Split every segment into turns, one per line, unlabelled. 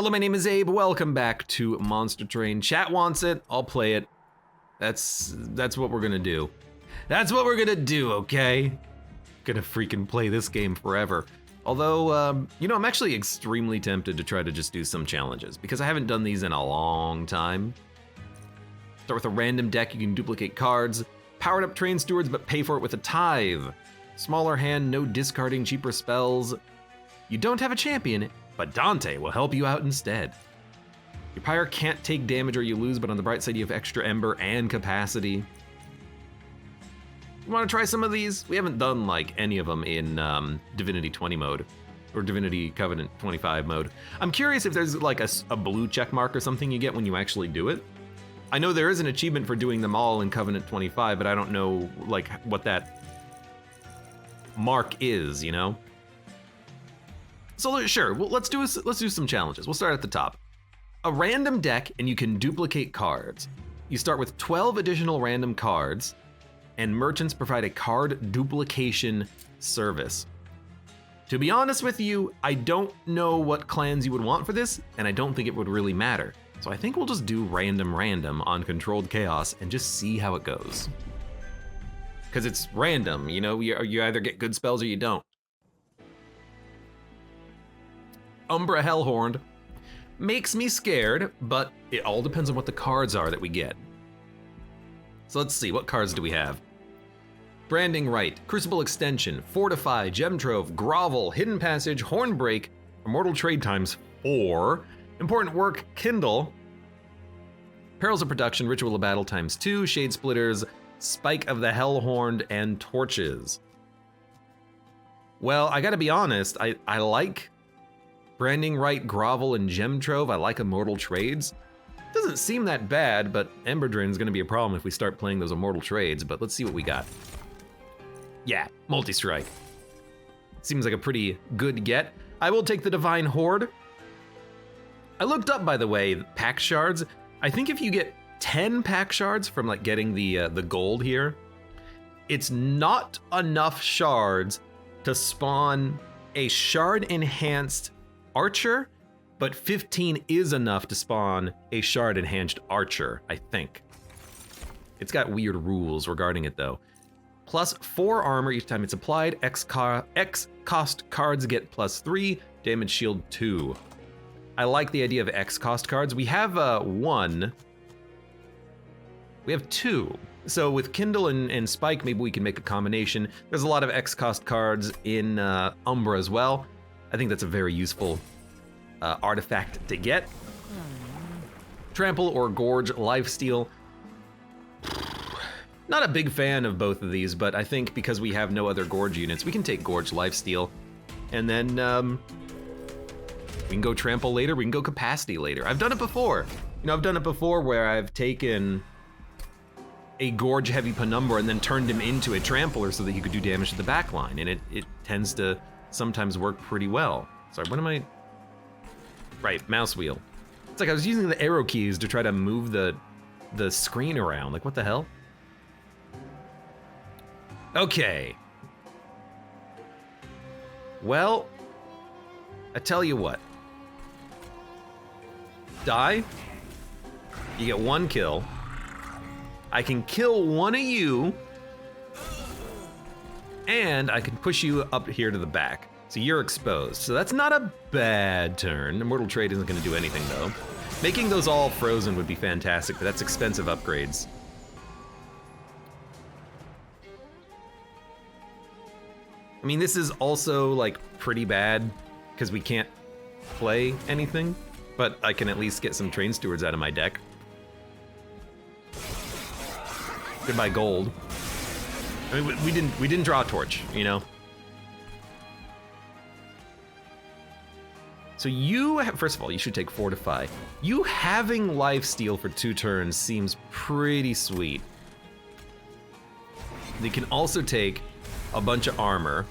Hello, my name is Abe. Welcome back to Monster Train. Chat wants it. I'll play it. That's what we're gonna do. That's what we're gonna do, okay? Gonna freaking play this game forever. Although, you know, I'm actually extremely tempted to try to just do some challenges because I haven't done these in a long time. Start with a random deck. You can duplicate cards. Powered up train stewards, but pay for it with a tithe. Smaller hand, no discarding, cheaper spells. You don't have a champion, but Dante will help you out instead. Your pyre can't take damage or you lose, but on the bright side you have extra ember and capacity. You want to try some of these? We haven't done like any of them in Divinity 20 mode or Divinity Covenant 25 mode. I'm curious if there's like a blue check mark or something you get when you actually do it. I know there is an achievement for doing them all in Covenant 25, but I don't know like what that mark is, you know? So sure, well, let's do some challenges. We'll start at the top. A random deck and you can duplicate cards. You start with 12 additional random cards and merchants provide a card duplication service. To be honest with you, I don't know what clans you would want for this and I don't think it would really matter. So I think we'll just do random on Controlled Chaos and just see how it goes. Because it's random, you know, you either get good spells or you don't. Umbra Hellhorn makes me scared, but it all depends on what the cards are that we get. So let's see, what cards do we have? Branding Right, Crucible Extension, Fortify, Gem Trove, Grovel, Hidden Passage, Hornbreak, Immortal Trade times 4, Important Work, Kindle, Perils of Production, Ritual of Battle times 2, Shade Splitters, Spike of the Hellhorn, and Torches. Well, I gotta be honest, I like Branding Right, Grovel, and Gem Trove. I like Immortal Trades. Doesn't seem that bad, but Ember Drain's gonna be a problem if we start playing those Immortal Trades, but let's see what we got. Yeah, Multi-Strike. Seems like a pretty good get. I will take the Divine Horde. I looked up, by the way, pack shards. I think if you get 10 pack shards from like getting the gold here, it's not enough shards to spawn a shard-enhanced archer, but 15 is enough to spawn a shard-enhanced archer, I think. It's got weird rules regarding it though. Plus 4 armor each time it's applied, X cost cards get +3, damage shield 2. I like the idea of X cost cards. We have 1. We have 2. So with Kindle and Spike, maybe we can make a combination. There's a lot of X cost cards in Umbra as well. I think that's a very useful artifact to get. Trample or Gorge Lifesteal. Not a big fan of both of these, but I think because we have no other Gorge units, we can take Gorge Lifesteal. And then we can go Trample later, we can go Capacity later. I've done it before. You know, I've done it before where I've taken a Gorge Heavy Penumbra and then turned him into a Trampler so that he could do damage to the back line, and it tends to sometimes work pretty well. Sorry, what am I? Right, mouse wheel. It's like I was using the arrow keys to try to move the screen around. Like, what the hell? Okay. Well, I tell you what. Die. You get 1 kill. I can kill one of you, and I can push you up here to the back. So you're exposed. So that's not a bad turn. Immortal Trade isn't gonna do anything though. Making those all frozen would be fantastic, but that's expensive upgrades. I mean, this is also like pretty bad because we can't play anything, but I can at least get some Train Stewards out of my deck. Goodbye gold. I mean, we didn't draw a torch, you know. So you have, first of all, you should take Fortify. You having Lifesteal for 2 turns seems pretty sweet. You can also take a bunch of armor.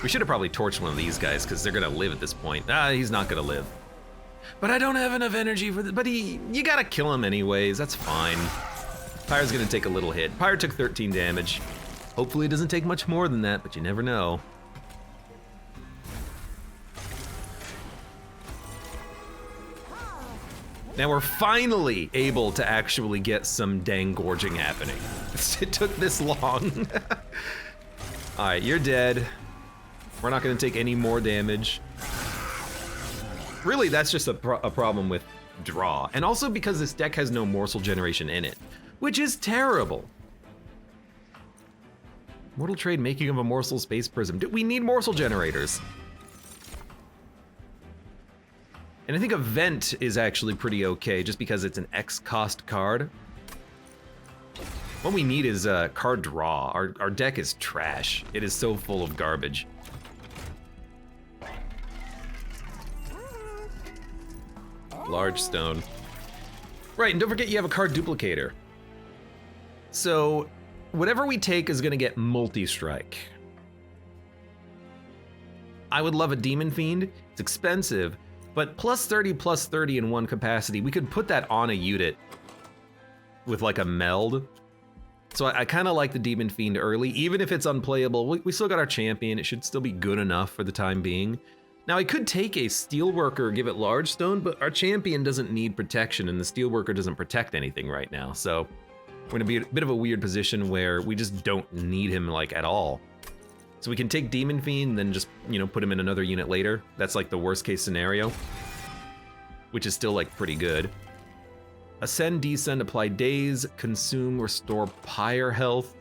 We should have probably torched one of these guys because they're gonna live at this point. Ah, he's not gonna live. But I don't have enough energy for this. But you gotta kill him anyways. That's fine. Pyre's gonna take a little hit. Pyre took 13 damage. Hopefully it doesn't take much more than that, but you never know. Now we're finally able to actually get some dang gorging happening. It took this long. All right, you're dead. We're not gonna take any more damage. Really, that's just a problem with draw. And also because this deck has no morsel generation in it, which is terrible. Mortal Trade, making of a morsel space prism. We need morsel generators. And I think Event is actually pretty okay, just because it's an X cost card. What we need is card draw. Our deck is trash. It is so full of garbage. Large stone. Right, and don't forget you have a card duplicator. So, whatever we take is gonna get multi-strike. I would love a Demon Fiend. It's expensive, but +30/+30 in one capacity. We could put that on a unit with like a meld. So I kind of like the Demon Fiend early, even if it's unplayable. We still got our champion. It should still be good enough for the time being. Now I could take a Steelworker, give it large stone, but our champion doesn't need protection and the Steelworker doesn't protect anything right now. So we're gonna be in a bit of a weird position where we just don't need him like at all. So we can take Demon Fiend and then just, you know, put him in another unit later. That's like the worst case scenario, which is still like pretty good. Ascend, descend, apply daze, consume, restore pyre health.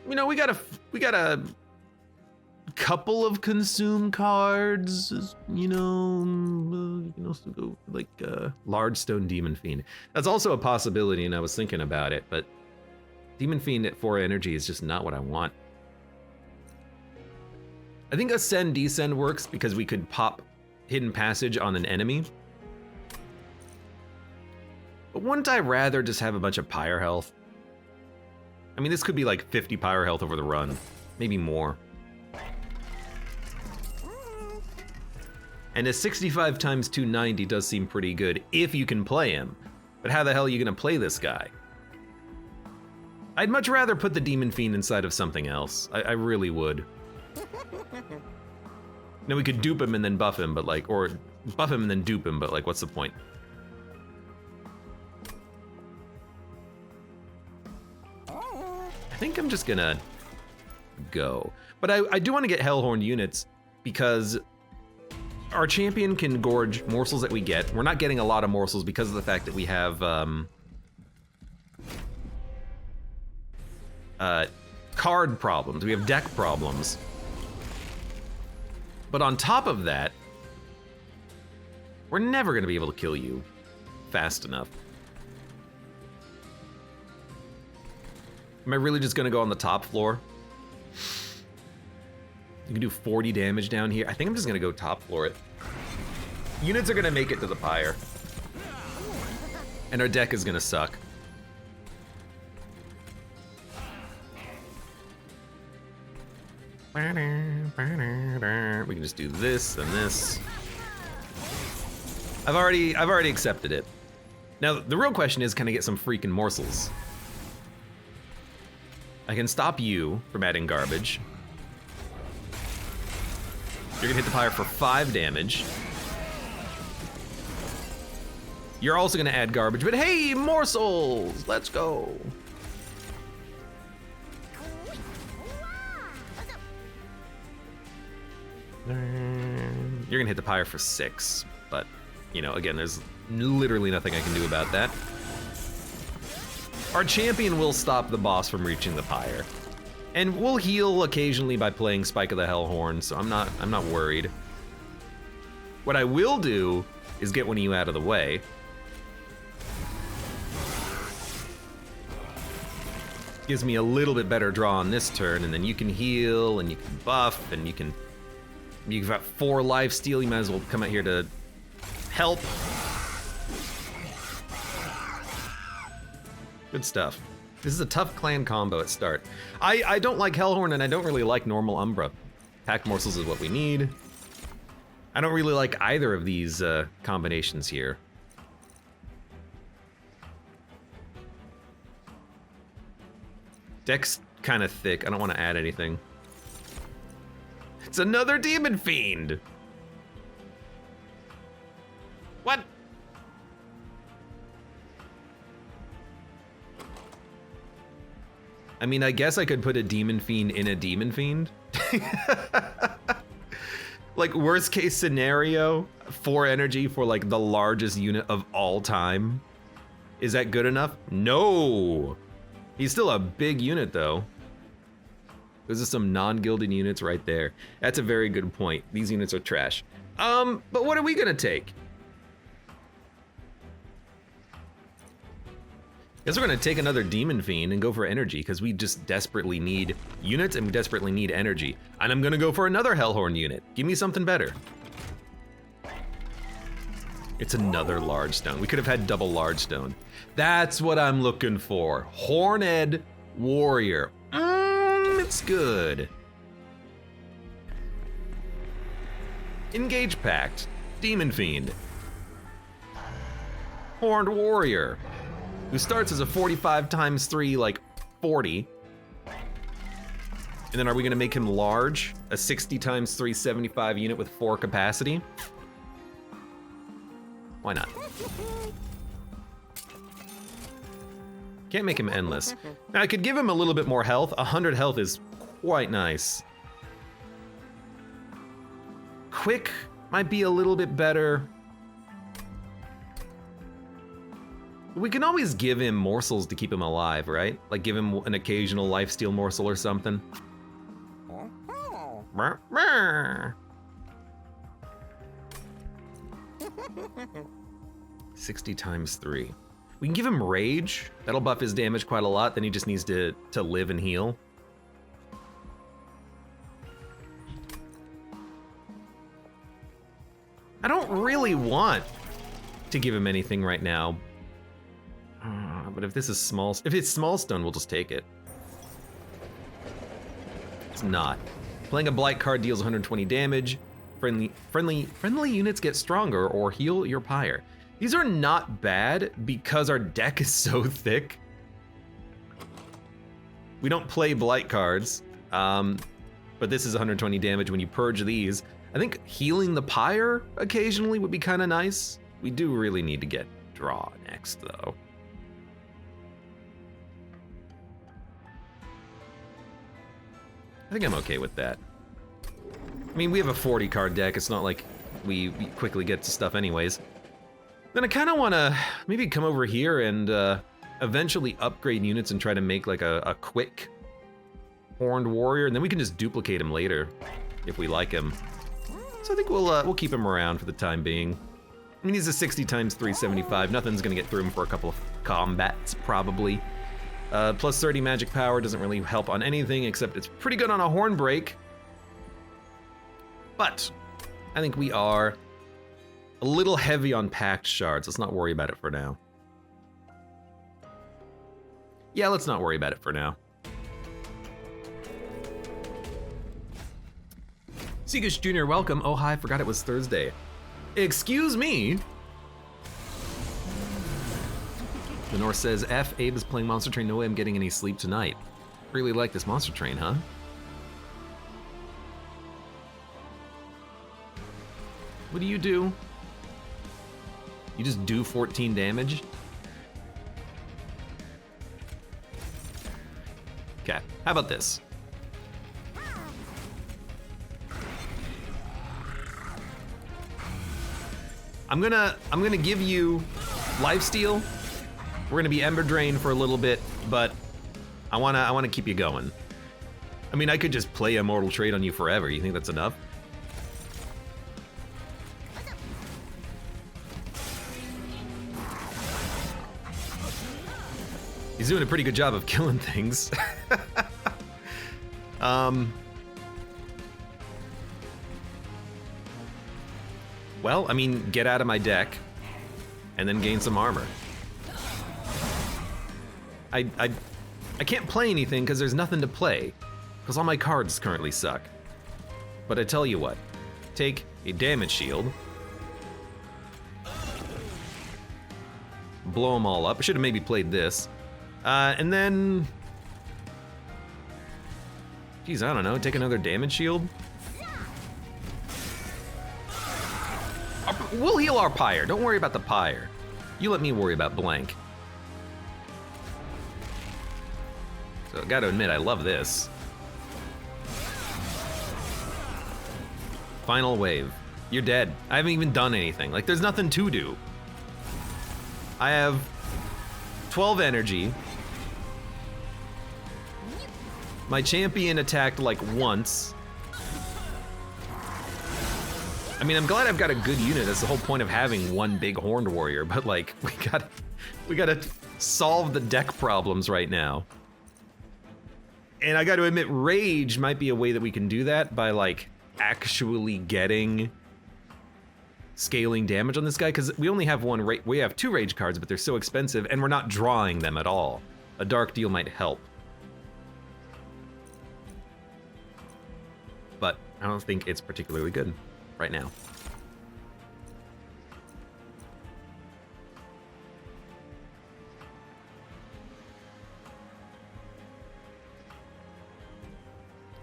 You know, we got a couple of consume cards, you know, also go like large stone Demon Fiend. That's also a possibility, and I was thinking about it, but Demon Fiend at 4 energy is just not what I want. I think Ascend, descend works because we could pop Hidden Passage on an enemy. But wouldn't I rather just have a bunch of pyre health? I mean, this could be like 50 pyre health over the run, maybe more. And a 65 times 290 does seem pretty good if you can play him. But how the hell are you gonna play this guy? I'd much rather put the Demon Fiend inside of something else. I really would. Now we could dupe him and then buff him, but like, or buff him and then dupe him, but like, what's the point? I think I'm just gonna go. But I do want to get Hellhorn units because our champion can gorge morsels that we get. We're not getting a lot of morsels because of the fact that we have card problems. We have deck problems. But on top of that, we're never gonna be able to kill you fast enough. Am I really just gonna go on the top floor? You can do 40 damage down here. I think I'm just gonna go top floor it. Units are gonna make it to the pyre. And our deck is gonna suck. We can just do this and this. I've already accepted it. Now, the real question is, can I get some freaking morsels? I can stop you from adding garbage. You're gonna hit the pyre for 5 damage. You're also gonna add garbage, but hey, morsels! Let's go. You're gonna hit the pyre for 6, but, you know, again, there's literally nothing I can do about that. Our champion will stop the boss from reaching the pyre. And we'll heal occasionally by playing Spike of the Hellhorn, so I'm not worried. What I will do is get one of you out of the way. Gives me a little bit better draw on this turn, and then you can heal, and you can buff, and you've got 4 life steal. You might as well come out here to help. Good stuff. This is a tough clan combo at start. I don't like Hellhorn and I don't really like normal Umbra. Packed morsels is what we need. I don't really like either of these combinations here. Deck's kind of thick. I don't want to add anything. It's another Demon Fiend. What? I mean, I guess I could put a Demon Fiend in a Demon Fiend. Like, worst case scenario, 4 energy for like the largest unit of all time. Is that good enough? No! He's still a big unit though. Those are some non-gilded units right there. That's a very good point. These units are trash. But what are we gonna take? Guess we're gonna take another Demon Fiend and go for energy because we just desperately need units and we desperately need energy. And I'm gonna go for another Hellhorn unit. Give me something better. It's another large stone. We could have had double large stone. That's what I'm looking for. Horned Warrior. It's good. Engage Pact. Demon Fiend. Horned Warrior. Who starts as a 45 times 3, like 40. And then are we gonna make him large? A 60 times 3, 75 unit with 4 capacity? Why not? Can't make him endless. Now I could give him a little bit more health. 100 health is quite nice. Quick might be a little bit better. We can always give him morsels to keep him alive, right? Like give him an occasional lifesteal morsel or something. 60 times 3. We can give him rage. That'll buff his damage quite a lot. Then he just needs to live and heal. I don't really want to give him anything right now. But if this is small, if it's small stone, we'll just take it. It's not. Playing a blight card deals 120 damage. Friendly units get stronger or heal your pyre. These are not bad because our deck is so thick. We don't play blight cards, but this is 120 damage when you purge these. I think healing the pyre occasionally would be kind of nice. We do really need to get draw next though. I think I'm okay with that. I mean, we have a 40 card deck. It's not like we quickly get to stuff anyways. Then I kind of want to maybe come over here and eventually upgrade units and try to make like a quick Horned Warrior, and then we can just duplicate him later if we like him. So I think we'll keep him around for the time being. I mean, he's a 60 times 375. Nothing's gonna get through him for a couple of combats, probably. Plus 30 magic power doesn't really help on anything, except it's pretty good on a horn break. But I think we are a little heavy on packed shards. Let's not worry about it for now. Yeah, let's not worry about it for now. Seagush Jr., welcome. Oh, hi, forgot it was Thursday. Excuse me. Lenore says, F, Abe is playing Monster Train. No way I'm getting any sleep tonight. Really like this Monster Train, huh? What do? You just do 14 damage? Okay, how about this? I'm gonna give you lifesteal. We're gonna be Ember Drain for a little bit, but I wanna keep you going. I mean, I could just play Immortal Trade on you forever. You think that's enough? He's doing a pretty good job of killing things. Well, I mean, get out of my deck and then gain some armor. I can't play anything because there's nothing to play, because all my cards currently suck. But I tell you what, take a damage shield, blow them all up. I should have maybe played this. And then, geez, I don't know, take another damage shield. We'll heal our pyre, don't worry about the pyre. You let me worry about blank. So So I gotta admit, I love this. Final wave. You're dead. I haven't even done anything. Like, there's nothing to do. I have 12 energy. My champion attacked like once. I mean, I'm glad I've got a good unit. That's the whole point of having one big horned warrior, but like, we gotta solve the deck problems right now. And I gotta admit, rage might be a way that we can do that by like actually getting scaling damage on this guy, because we only have we have 2 rage cards, but they're so expensive and we're not drawing them at all. A dark deal might help. But I don't think it's particularly good right now.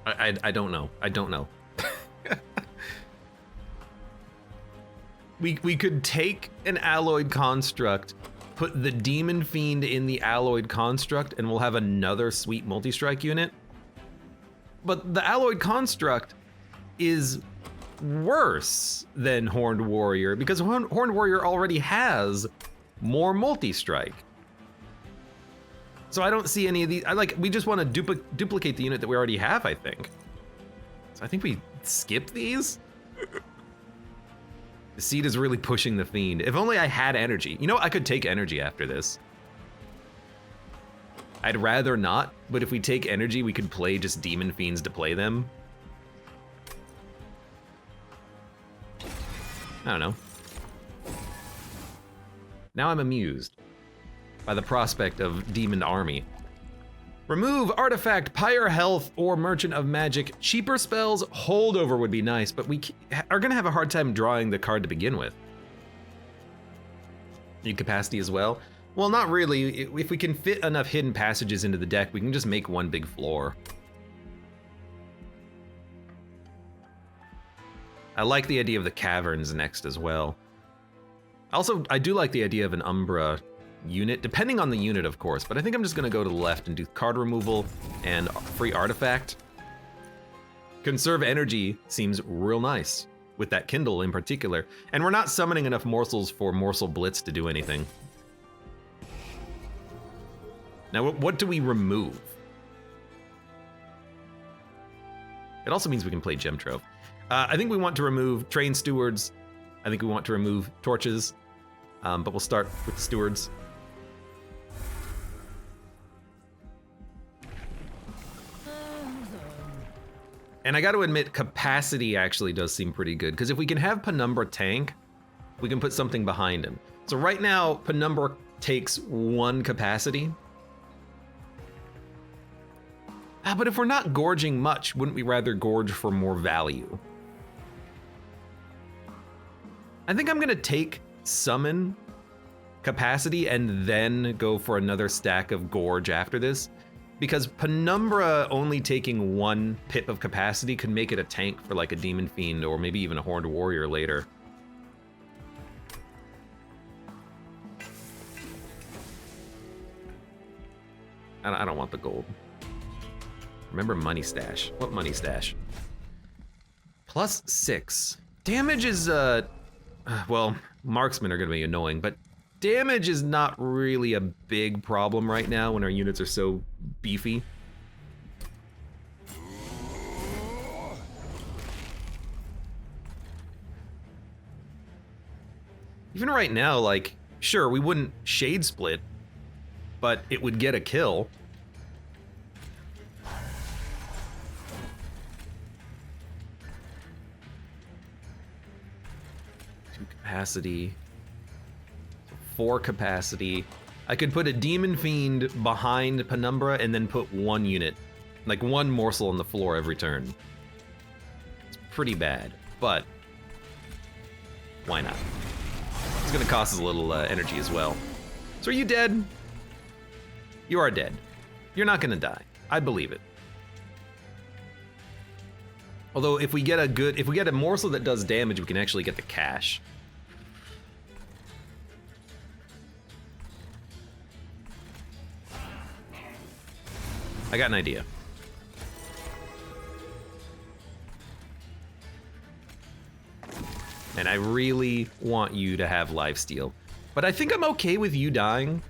I don't know. I don't know. We could take an alloyed construct, put the Demon Fiend in the alloyed construct, and we'll have another sweet multi-strike unit. But the alloyed construct is worse than Horned Warrior because Horned Warrior already has more multi-strike. So I don't see any of these. We just want to duplicate the unit that we already have, I think. So I think we skip these. The seed is really pushing the Fiend. If only I had energy. You know, I could take energy after this. I'd rather not, but if we take energy, we could play just Demon Fiends to play them. I don't know. Now I'm amused by the prospect of Demon Army. Remove Artifact, Pyre Health, or Merchant of Magic. Cheaper spells, Holdover would be nice, but we are gonna have a hard time drawing the card to begin with. Need capacity as well? Well, not really. If we can fit enough hidden passages into the deck, we can just make one big floor. I like the idea of the caverns next as well. Also, I do like the idea of an Umbra unit, depending on the unit, of course, but I think I'm just gonna go to the left and do card removal and free artifact. Conserve energy seems real nice, with that Kindle in particular, and we're not summoning enough morsels for Morsel Blitz to do anything. Now, what do we remove? It also means we can play Gem Trove. I think we want to remove Train Stewards. I think we want to remove Torches, but we'll start with the Stewards. And I got to admit, capacity actually does seem pretty good, because if we can have Penumbra tank, we can put something behind him. So right now, Penumbra takes 1 capacity. But if we're not gorging much, wouldn't we rather gorge for more value? I think I'm gonna take summon capacity and then go for another stack of gorge after this, because Penumbra only taking 1 pip of capacity could make it a tank for like a Demon Fiend or maybe even a Horned Warrior later. I don't want the gold. Remember Money Stash. What Money Stash? +6. Damage is, well, marksmen are gonna be annoying, but damage is not really a big problem right now when our units are so beefy. Even right now, like, sure, we wouldn't Shade Split, but it would get a kill. Capacity, 4 capacity. I could put a Demon Fiend behind Penumbra and then put 1 unit, like 1 morsel on the floor every turn. It's pretty bad, but why not? It's gonna cost us a little energy as well. So are you dead? You are dead. You're not gonna die. I believe it. Although if we get a morsel that does damage, we can actually get the cash. I got an idea. And I really want you to have lifesteal. But I think I'm okay with you dying.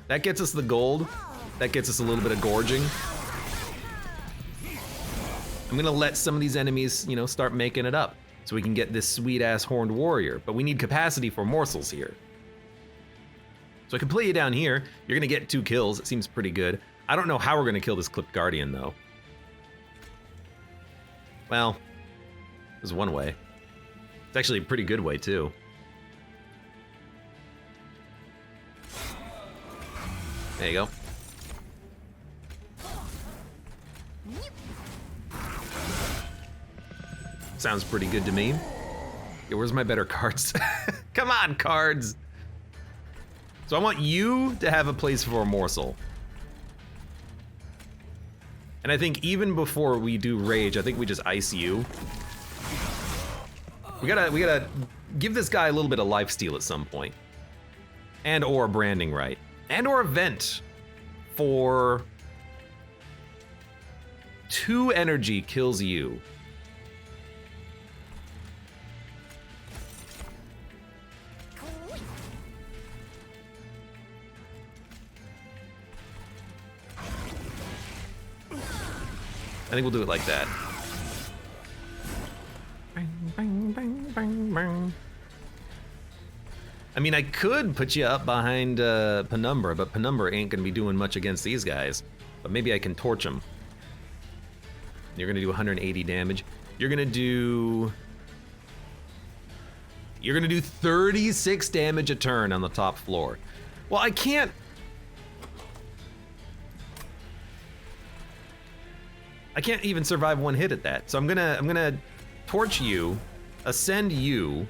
That gets us the gold. That gets us a little bit of gorging. I'm gonna let some of these enemies, you know, start making it up so we can get this sweet-ass horned warrior. But we need capacity for morsels here. So I can play you down here. You're gonna get 2 kills. It seems pretty good. I don't know how we're gonna kill this Clipped Guardian, though. Well, there's one way. It's actually a pretty good way, too. There you go. Sounds pretty good to me. Yeah, where's my better cards? Come on, cards! So I want you to have a place for a morsel. And I think even before we do rage, I think we just ice you. We gotta give this guy a little bit of lifesteal at some point. And or branding right. And or a vent for 2 energy kills you. I think we'll do it like that. Bang, bang, bang, bang, bang. I mean, I could put you up behind Penumbra, but Penumbra ain't gonna be doing much against these guys. But maybe I can torch them. You're gonna do 180 damage. You're gonna do 36 damage a turn on the top floor. Well, I can't. I can't even survive 1 hit at that. So I'm gonna torch you, ascend you.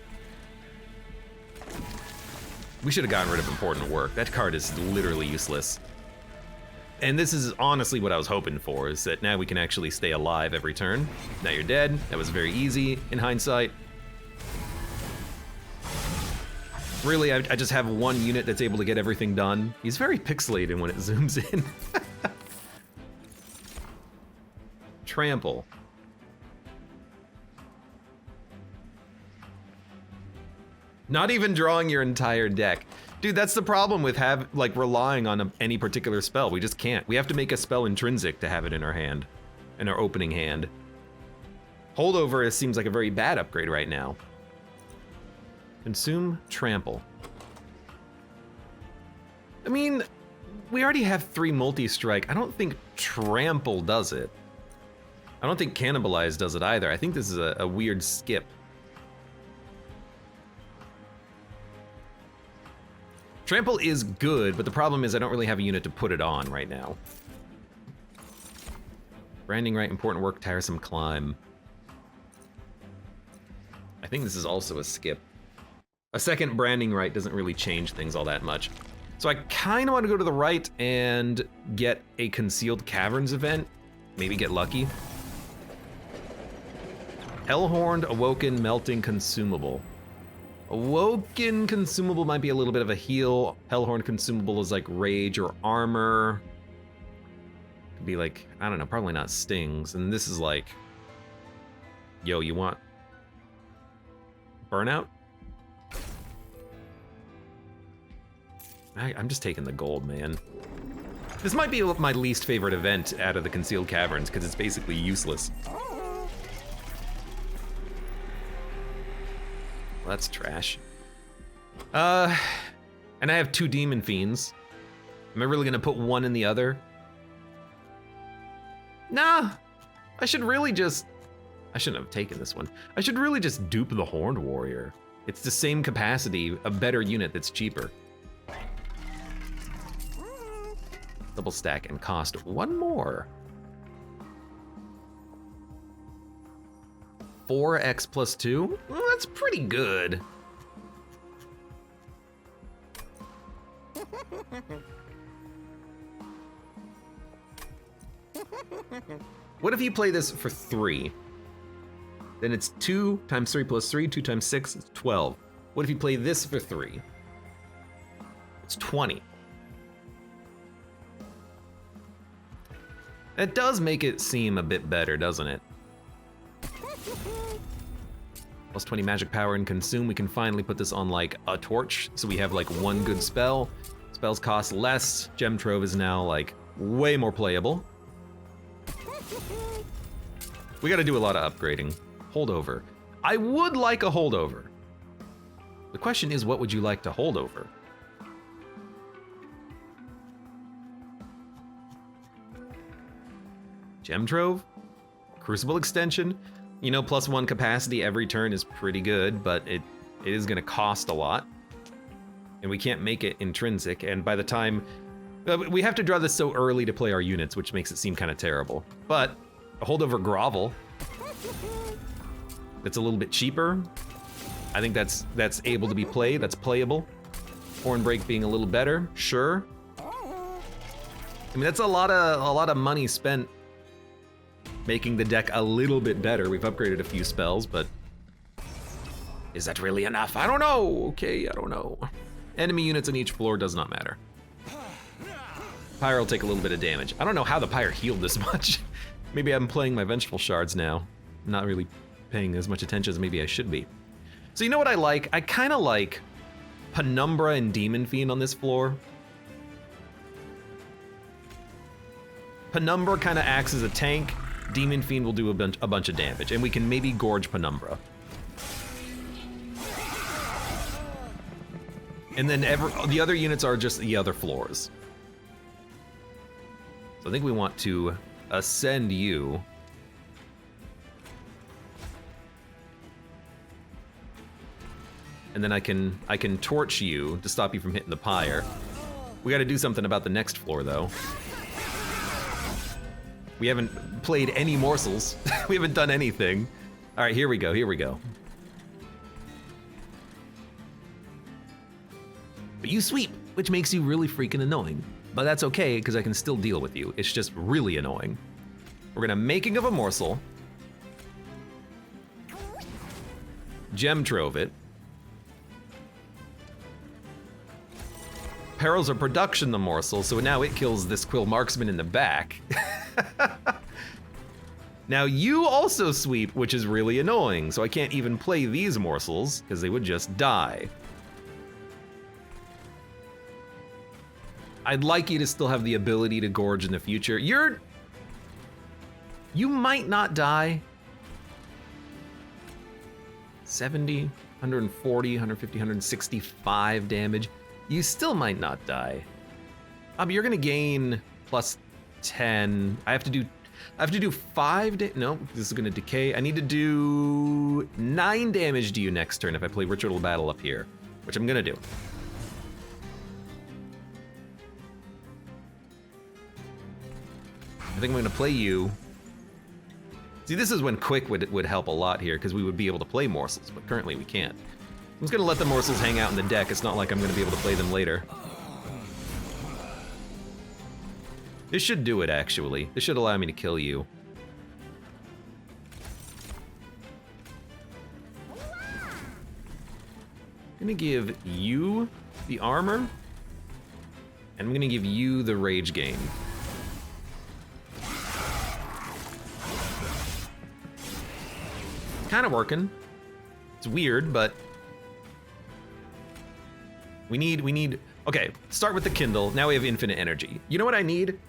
We should have gotten rid of important work. That card is literally useless. And this is honestly what I was hoping for, is that now we can actually stay alive every turn. Now you're dead. That was very easy in hindsight. Really, I just have 1 unit that's able to get everything done. He's very pixelated when it zooms in. Trample. Not even drawing your entire deck. Dude, that's the problem with relying on any particular spell. We just can't. We have to make a spell intrinsic to have it in our hand, in our opening hand. Holdover seems like a very bad upgrade right now. Consume Trample. I mean, we already have 3 multi-strike. I don't think Trample does it. I don't think Cannibalize does it either. I think this is a weird skip. Trample is good, but the problem is I don't really have a unit to put it on right now. Branding right, important work, tiresome climb. I think this is also a skip. A second branding right doesn't really change things all that much. So I kind of want to go to the right and get a Concealed Caverns event. Maybe get lucky. Hellhorned, Awoken, Melting, Consumable. Awoken Consumable might be a little bit of a heal. Hellhorned Consumable is like Rage or Armor. Could be like, I don't know, probably not Stings. And this is like, yo, you want Burnout? I'm just taking the gold, man. This might be my least favorite event out of the Concealed Caverns because it's basically useless. Well, that's trash. And I have 2 Demon Fiends. Am I really gonna put 1 in the other? Nah, I shouldn't have taken this one. I should really just dupe the Horned Warrior. It's the same capacity, a better unit that's cheaper. Double stack and cost 1 more. 4x plus 2? Well, that's pretty good. What if you play this for 3? Then it's 2 times 3 plus 3, 2 times 6 is 12. What if you play this for 3? It's 20. That does make it seem a bit better, doesn't it? Plus 20 magic power and consume. We can finally put this on like a torch, so we have like one good spell. Spells cost less. Gem Trove is now like way more playable. We gotta do a lot of upgrading. Holdover. I would like a holdover. The question is, what would you like to hold over? Gem Trove? Crucible Extension? You know, +1 capacity every turn is pretty good, but it is gonna cost a lot. And we can't make it intrinsic, and by the time... we have to draw this so early to play our units, which makes it seem kind of terrible. But a holdover Grovel, that's a little bit cheaper. I think that's able to be played, that's playable. Horn Break being a little better, sure. I mean, that's a lot of money spent making the deck a little bit better. We've upgraded a few spells, but is that really enough? I don't know. Okay, I don't know. Enemy units on each floor does not matter. Pyre will take a little bit of damage. I don't know how the Pyre healed this much. Maybe I'm playing my Vengeful Shards now. I'm not really paying as much attention as maybe I should be. So you know what I like? I kind of like Penumbra and Demon Fiend on this floor. Penumbra kind of acts as a tank. Demon Fiend will do a bunch of damage, and we can maybe gorge Penumbra. And then the other units are just the other floors. So I think we want to ascend you. And then I can torch you to stop you from hitting the pyre. We got to do something about the next floor, though. We haven't played any morsels. We haven't done anything. All right, here we go, here we go. But you sweep, which makes you really freaking annoying. But that's okay, because I can still deal with you. It's just really annoying. We're gonna Making of a Morsel. Gem Trove it. Perils of Production the Morsel, so now it kills this Quill Marksman in the back. Now you also sweep, which is really annoying, so I can't even play these morsels, because they would just die. I'd like you to still have the ability to gorge in the future. You might not die. 70, 140, 150, 165 damage. You still might not die. You're gonna gain plus 10. I have to do 5 no, this is gonna decay. I need to do 9 damage to you next turn if I play Ritual Battle up here, which I'm gonna do. I think I'm gonna play you. See, this is when Quick would help a lot here, because we would be able to play morsels, but currently we can't. I'm just gonna let the morsels hang out in the deck. It's not like I'm gonna be able to play them later. This should do it, actually. This should allow me to kill you. I'm gonna give you the armor, and I'm gonna give you the rage gain. Kind of working. It's weird, but we need, okay, start with the Kindle. Now we have infinite energy. You know what I need?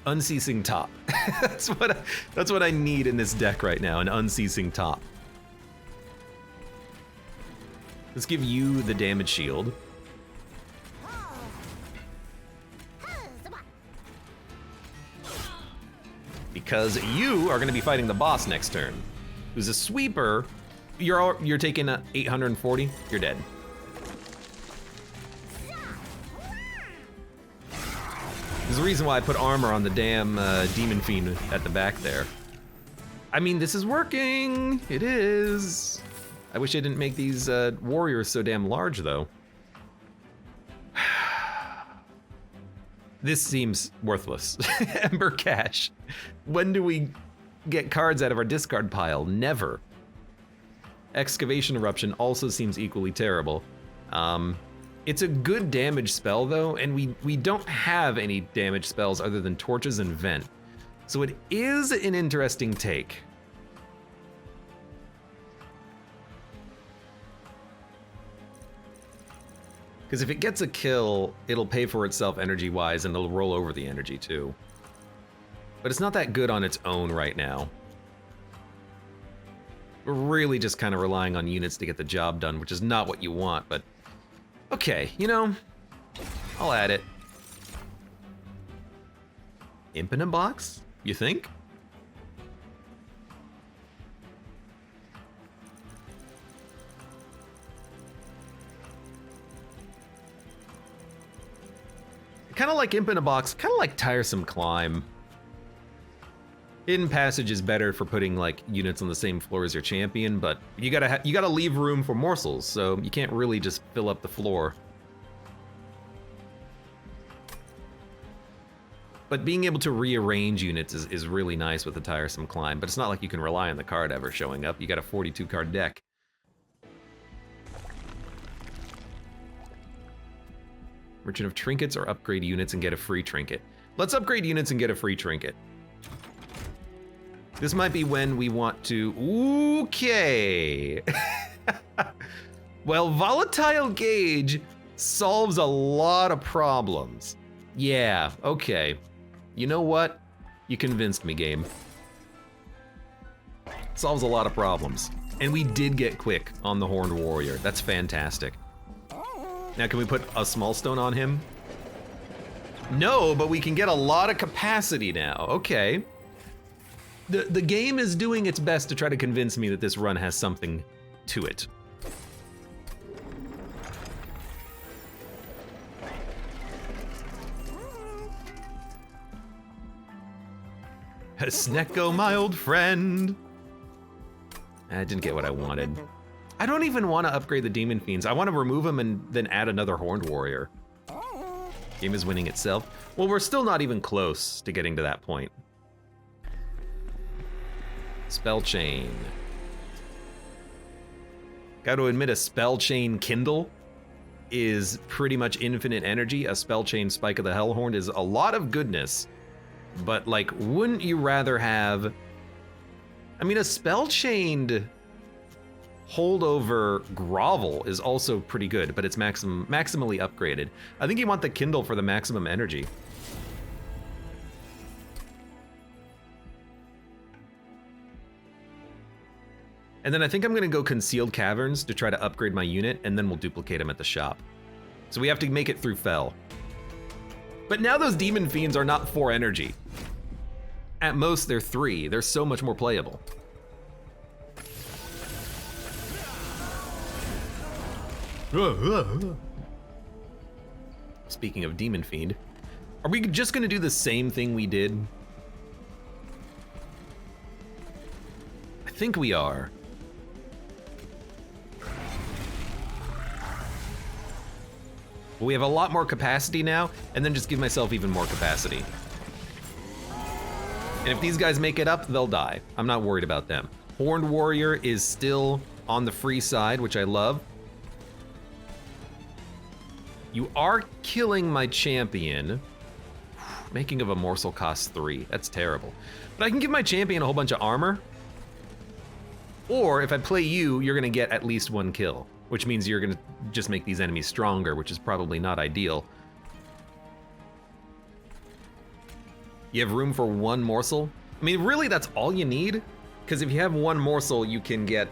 Unceasing Top. That's what I need in this deck right now, an Unceasing Top. Let's give you the damage shield. Because you are gonna be fighting the boss next turn. Who's a sweeper. You're taking 840, you're dead. There's a reason why I put armor on the damn Demon Fiend at the back there. I mean, this is working. It is. I wish I didn't make these warriors so damn large, though. This seems worthless. Ember Cache. When do we get cards out of our discard pile? Never. Excavation Eruption also seems equally terrible. It's a good damage spell, though, and we don't have any damage spells other than Torches and Vent. So it is an interesting take. Because if it gets a kill, it'll pay for itself energy-wise, and it'll roll over the energy too. But it's not that good on its own right now. We're really just kind of relying on units to get the job done, which is not what you want, but... Okay, you know, I'll add it. Imp in a box, you think? Kind of like Imp in a box, kind of like Tiresome Climb. Hidden Passage is better for putting like units on the same floor as your champion, but you gotta leave room for morsels, so you can't really just fill up the floor. But being able to rearrange units is really nice with the Tiresome Climb, but it's not like you can rely on the card ever showing up. You got a 42 card deck. Merchant of Trinkets, or upgrade units and get a free trinket. Let's upgrade units and get a free trinket. This might be when we want to... Okay. Well, Volatile Gauge solves a lot of problems. Yeah, okay. You know what? You convinced me, game. Solves a lot of problems. And we did get quick on the Horned Warrior. That's fantastic. Now, can we put a small stone on him? No, but we can get a lot of capacity now. Okay. The game is doing its best to try to convince me that this run has something to it. Snecko, my old friend. I didn't get what I wanted. I don't even want to upgrade the Demon Fiends. I want to remove them and then add another Horned Warrior. Game is winning itself. Well, we're still not even close to getting to that point. Spell Chain. Got to admit, a Spell Chain Kindle is pretty much infinite energy. A Spell Chain Spike of the Hellhorn is a lot of goodness. But, like, wouldn't you rather have... I mean, a Spell Chained Holdover Grovel is also pretty good, but it's maximally upgraded. I think you want the Kindle for the maximum energy. And then I think I'm gonna go Concealed Caverns to try to upgrade my unit, and then we'll duplicate them at the shop. So we have to make it through Fell. But now those Demon Fiends are not 4 energy. At most, they're 3. They're so much more playable. Speaking of Demon Fiend, are we just gonna do the same thing we did? I think we are. But we have a lot more capacity now, and then just give myself even more capacity. And if these guys make it up, they'll die. I'm not worried about them. Horned Warrior is still on the free side, which I love. You are killing my champion. Making of a morsel costs 3. That's terrible. But I can give my champion a whole bunch of armor. Or if I play you, you're gonna get at least 1 kill, which means you're gonna just make these enemies stronger, which is probably not ideal. You have room for 1 morsel? I mean, really, that's all you need? Because if you have 1 morsel, you can get,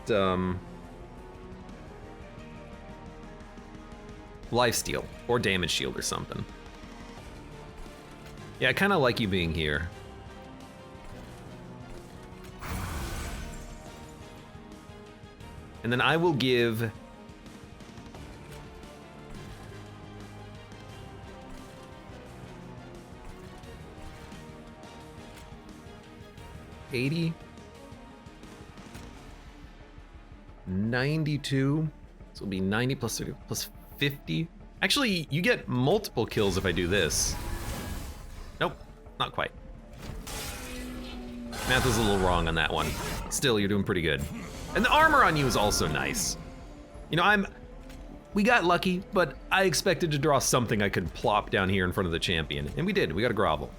lifesteal, or damage shield or something. Yeah, I kind of like you being here. And then I will give... $80, 92, so it'll be 90 plus 30 plus 50. Actually, you get multiple kills if I do this. Nope, not quite. Math was a little wrong on that one. Still, you're doing pretty good. And the armor on you is also nice. You know, we got lucky, but I expected to draw something I could plop down here in front of the champion, and we did. We got a grovel.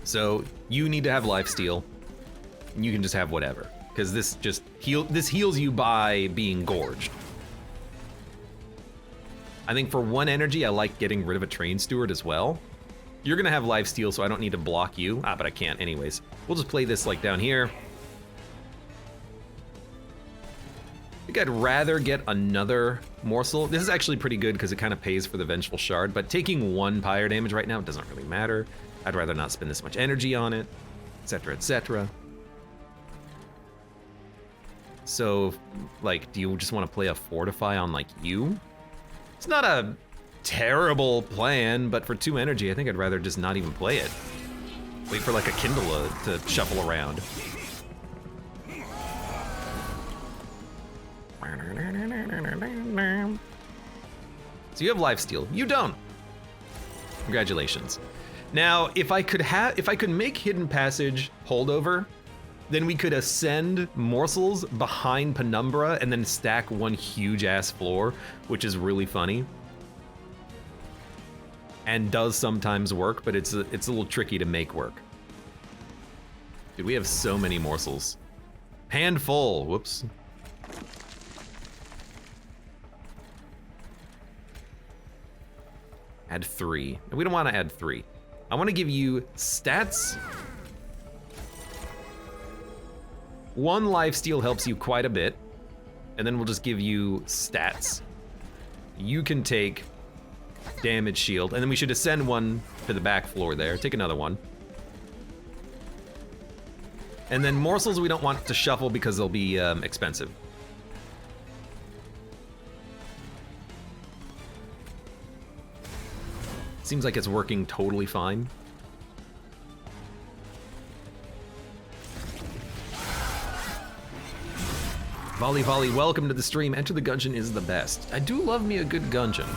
So you need to have lifesteal. You can just have whatever, because this just heals you by being gorged. I think for 1 energy, I like getting rid of a train steward as well. You're gonna have lifesteal, so I don't need to block you. But I can't anyways. We'll just play this like down here. I think I'd rather get another morsel. This is actually pretty good because it kind of pays for the Vengeful Shard, but taking 1 pyre damage right now doesn't really matter. I'd rather not spend this much energy on it, etc., etc. So, like, do you just want to play a Fortify on, like, you? It's not a terrible plan, but for 2 energy, I think I'd rather just not even play it. Wait for, like, a Kindle to shuffle around. So you have lifesteal. You don't. Congratulations. Now, if I could make Hidden Passage holdover, then we could ascend morsels behind Penumbra and then stack 1 huge ass floor, which is really funny. And does sometimes work, but it's a little tricky to make work. Dude, we have so many morsels. Handful, whoops. Add 3. We don't want to add 3. I want to give you stats. 1 lifesteal helps you quite a bit, and then we'll just give you stats. You can take damage shield, and then we should ascend 1 to the back floor there. Take another 1. And then morsels we don't want to shuffle because they'll be expensive. Seems like it's working totally fine. Volley, welcome to the stream. Enter the Gungeon is the best. I do love me a good Gungeon.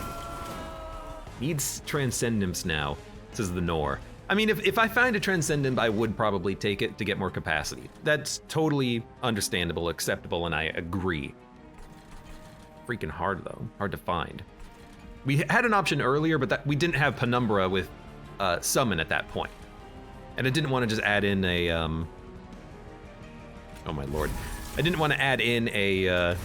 Needs Transcendence now, says the Nor. I mean, if I find a Transcendent, I would probably take it to get more capacity. That's totally understandable, acceptable, and I agree. Freaking hard, though. Hard to find. We had an option earlier, but we didn't have Penumbra with Summon at that point. And I didn't want to just add in a... oh my lord. I didn't want to add in a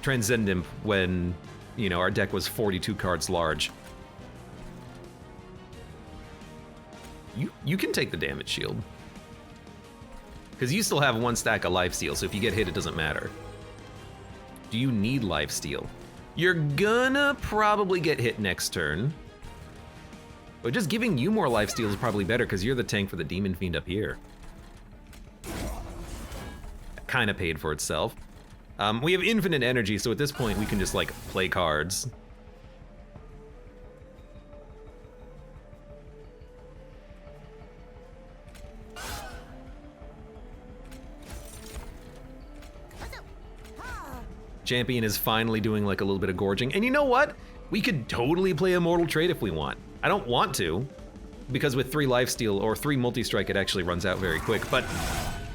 Transcendent when, you know, our deck was 42 cards large. You can take the damage shield. Because you still have 1 stack of lifesteal, so if you get hit, it doesn't matter. Do you need lifesteal? You're gonna probably get hit next turn. But just giving you more lifesteal is probably better because you're the tank for the Demon Fiend up here. Kind of paid for itself. We have infinite energy, so at this point we can just like play cards. Champion is finally doing like a little bit of gorging. And you know what? We could totally play Immortal Trade if we want. I don't want to, because with 3 lifesteal or 3 multi-strike, it actually runs out very quick, but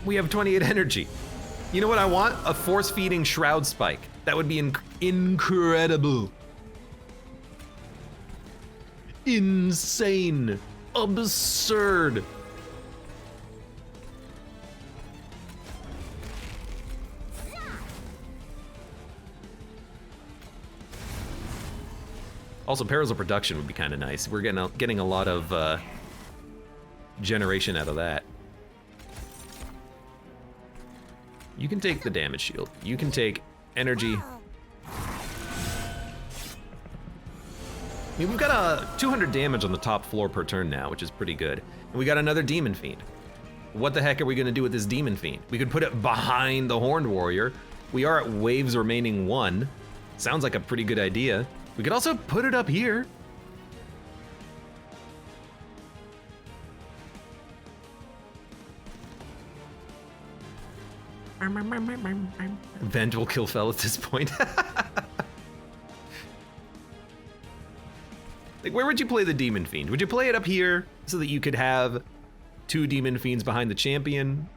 we have 28 energy. You know what I want? A force-feeding Shroud Spike. That would be incredible. Insane. Absurd. Also, Perils of Production would be kind of nice. We're getting a lot of generation out of that. You can take the damage shield. You can take energy. I mean, we've got a 200 damage on the top floor per turn now, which is pretty good. And we got another Demon Fiend. What the heck are we gonna do with this Demon Fiend? We could put it behind the Horned Warrior. We are at waves remaining 1. Sounds like a pretty good idea. We could also put it up here. Venge will kill Fel at this point. Like, where would you play the Demon Fiend? Would you play it up here so that you could have 2 Demon Fiends behind the champion?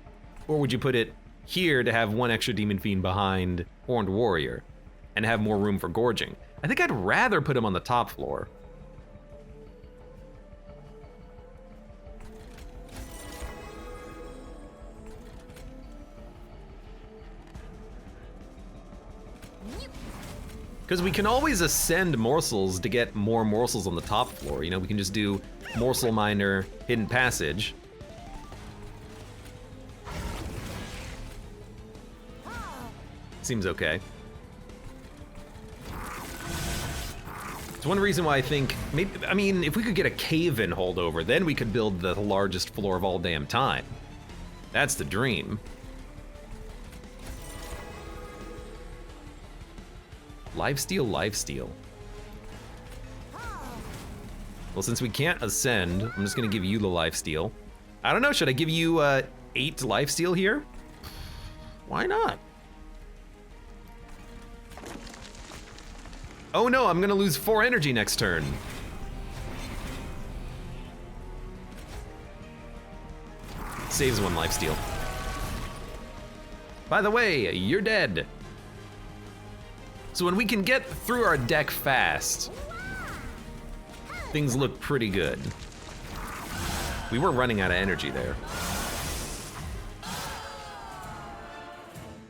Or would you put it here to have 1 extra Demon Fiend behind Horned Warrior and have more room for gorging? I think I'd rather put him on the top floor. Because we can always ascend morsels to get more morsels on the top floor. You know, we can just do morsel miner, hidden passage. Seems okay. It's one reason why I think, maybe, I mean, if we could get a cave-in holdover, then we could build the largest floor of all damn time. That's the dream. Lifesteal, lifesteal. Well, since we can't ascend, I'm just gonna give you the lifesteal. I don't know, should I give you 8 lifesteal here? Why not? Oh no, I'm gonna lose 4 energy next turn. Saves 1 lifesteal. By the way, you're dead. So when we can get through our deck fast, things look pretty good. We were running out of energy there.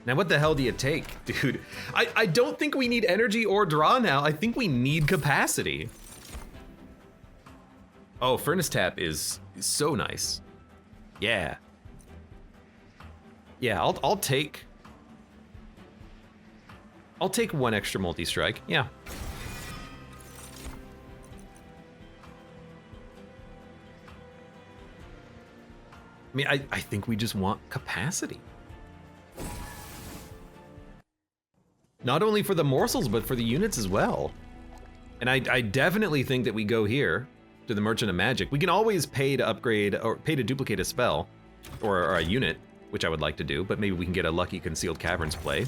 Now what the hell do you take, dude? I don't think we need energy or draw now. I think we need capacity. Oh, Furnace Tap is so nice. Yeah. Yeah, I'll take 1 extra multi-strike, yeah. I mean, I think we just want capacity. Not only for the morsels, but for the units as well. And I definitely think that we go here to the Merchant of Magic. We can always pay to upgrade, or pay to duplicate a spell, or a unit, which I would like to do, but maybe we can get a lucky Concealed Caverns play.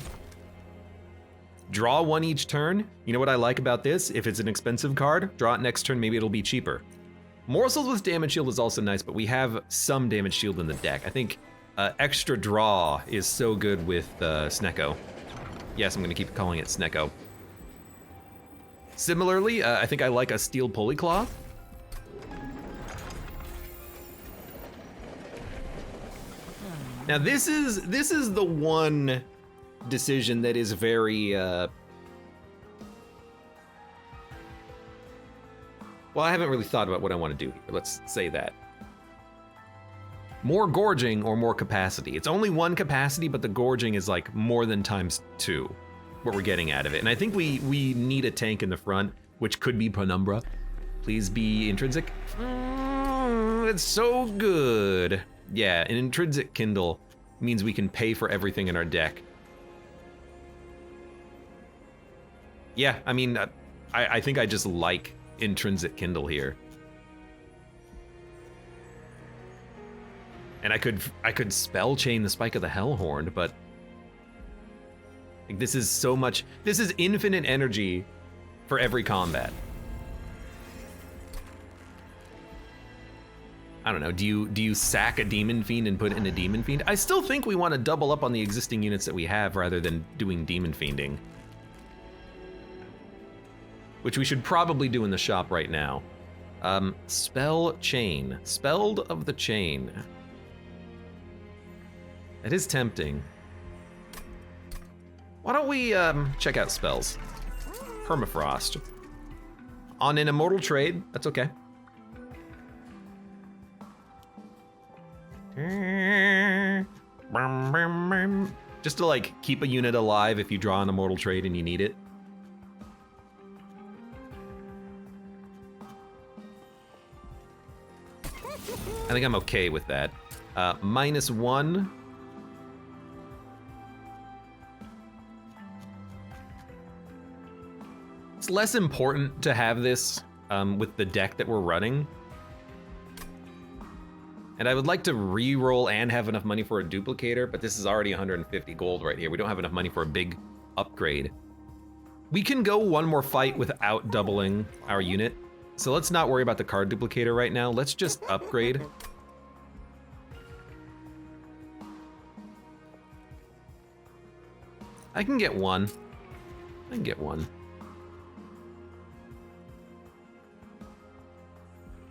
Draw 1 each turn. You know what I like about this? If it's an expensive card, draw it next turn, maybe it'll be cheaper. Morsels with damage shield is also nice, but we have some damage shield in the deck. I think extra draw is so good with Snecko. Yes, I'm gonna keep calling it Snecko. Similarly, I think I like a Steel Pulley Claw. Now this is the one decision that is very, well, I haven't really thought about what I want to do here. Let's say that. More gorging or more capacity. It's only 1 capacity, but the gorging is like more than ×2, what we're getting out of it. And I think we need a tank in the front, which could be Penumbra. Please be intrinsic. It's so good. Yeah, an intrinsic Kindle means we can pay for everything in our deck. Yeah, I mean, I think I just like intrinsic Kindle here. And I could spell chain the Spike of the Hellhorn, but like, this is so much, this is infinite energy for every combat. I don't know, do you sack a Demon Fiend and put in a Demon Fiend? I still think we want to double up on the existing units that we have rather than doing Demon Fiending. Which we should probably do in the shop right now. Spell Chain. Spelled of the Chain. That is tempting. Why don't we check out spells? Permafrost. On an Immortal Trade, that's okay. Just to like keep a unit alive if you draw an Immortal Trade and you need it. I think I'm okay with that. -1. It's less important to have this with the deck that we're running. And I would like to re-roll and have enough money for a duplicator, but this is already 150 gold right here. We don't have enough money for a big upgrade. We can go 1 more fight without doubling our unit. So let's not worry about the card duplicator right now. Let's just upgrade. I can get 1. I can get 1.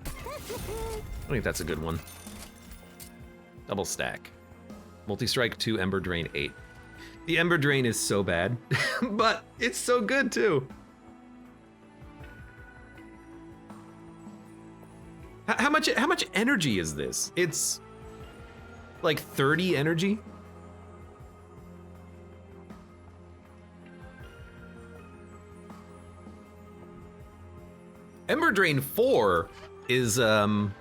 I think that's a good one. Double stack. Multi-strike 2, Ember Drain 8. The Ember Drain is so bad, but it's so good too. How much energy is this? It's like 30 energy. Ember Drain 4 is 10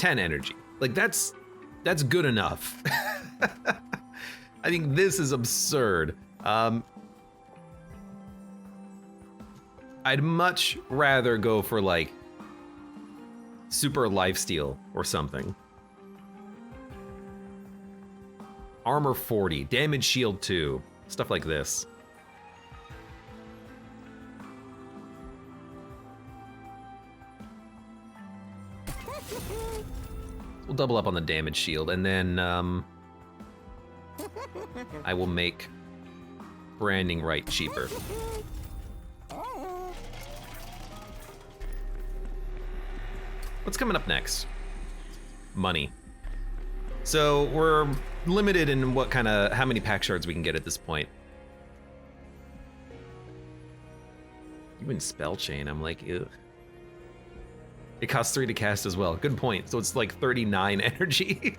energy. Like that's good enough. I think this is absurd. I'd much rather go for like super lifesteal or something. Armor 40, damage shield 2, stuff like this. We'll double up on the damage shield, and then I will make branding right cheaper. What's coming up next? Money. So we're limited in how many pack shards we can get at this point. Even spell chain, I'm like, ew. It costs 3 to cast as well. Good point. So it's like 39 energy.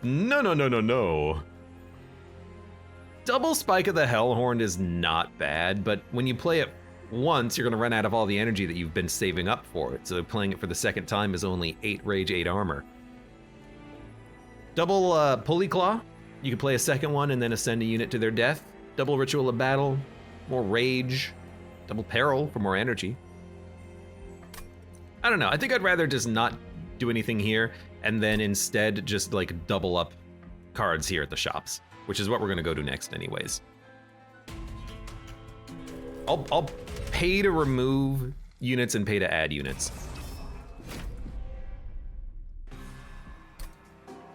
No. Double Spike of the Hellhorn is not bad, but when you play it once, you're gonna run out of all the energy that you've been saving up for it. So playing it for the second time is only 8 rage, 8 armor. Double Pulley Claw. You can play a second one and then ascend a unit to their death. Double Ritual of Battle, more rage. Double Peril for more energy. I don't know, I think I'd rather just not do anything here and then instead just like double up cards here at the shops, which is what we're gonna go do next anyways. I'll pay to remove units and pay to add units.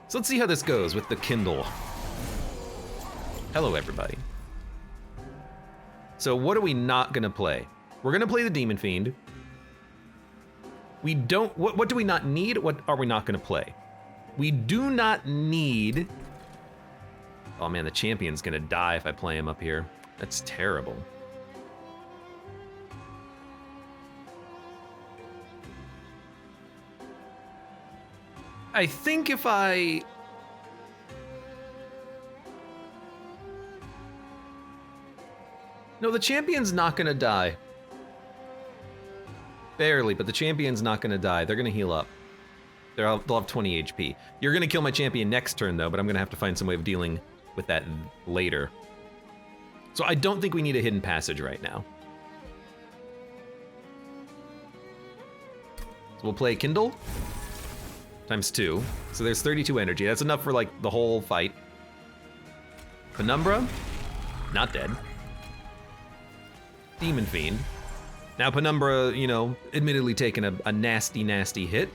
So let's see how this goes with the Kindle. Hello everybody. So what are we not gonna play? We're gonna play the Demon Fiend. We don't, what do we not need? What are we not gonna play? We do not need, oh man, the champion's gonna die if I play him up here. That's terrible. I think if I, no, the champion's not gonna die. Barely, but the champion's not gonna die. They're gonna heal up. They'll have 20 HP. You're gonna kill my champion next turn though, but I'm gonna have to find some way of dealing with that later. So I don't think we need a hidden passage right now. So we'll play Kindle times 2. So there's 32 energy. That's enough for like the whole fight. Penumbra, not dead. Demon Fiend. Now Penumbra, you know, admittedly taking a nasty, nasty hit.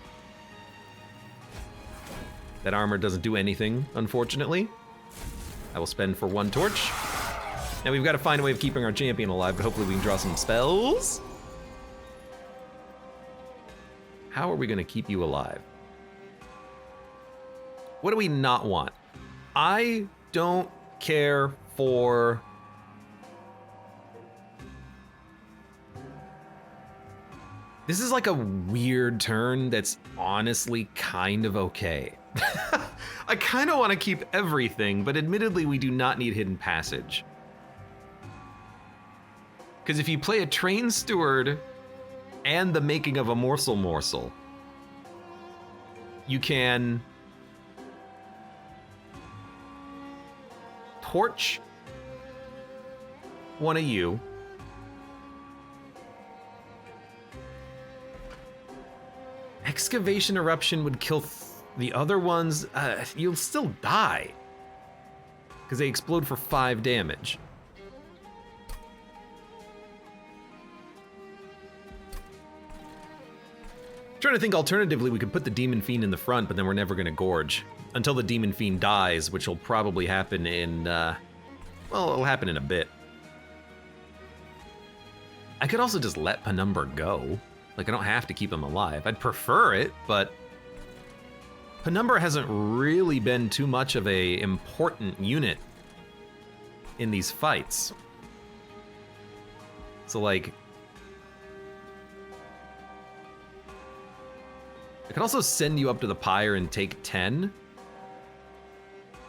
That armor doesn't do anything, unfortunately. I will spend for 1 torch. Now we've got to find a way of keeping our champion alive, but hopefully we can draw some spells. How are we gonna keep you alive? What do we not want? I don't care for... This is like a weird turn that's honestly kind of okay. I kind of want to keep everything, but admittedly we do not need Hidden Passage. Because if you play a Train Steward and the Making of a Morsel, you can torch one of you. Excavation Eruption would kill the other ones. You'll still die because they explode for 5 damage. Trying to think alternatively, we could put the Demon Fiend in the front, but then we're never gonna gorge until the Demon Fiend dies, which will probably happen in, well, it'll happen in a bit. I could also just let Penumbra go. Like, I don't have to keep him alive. I'd prefer it, but Penumbra hasn't really been too much of a important unit in these fights. So like, I could also send you up to the pyre and take 10.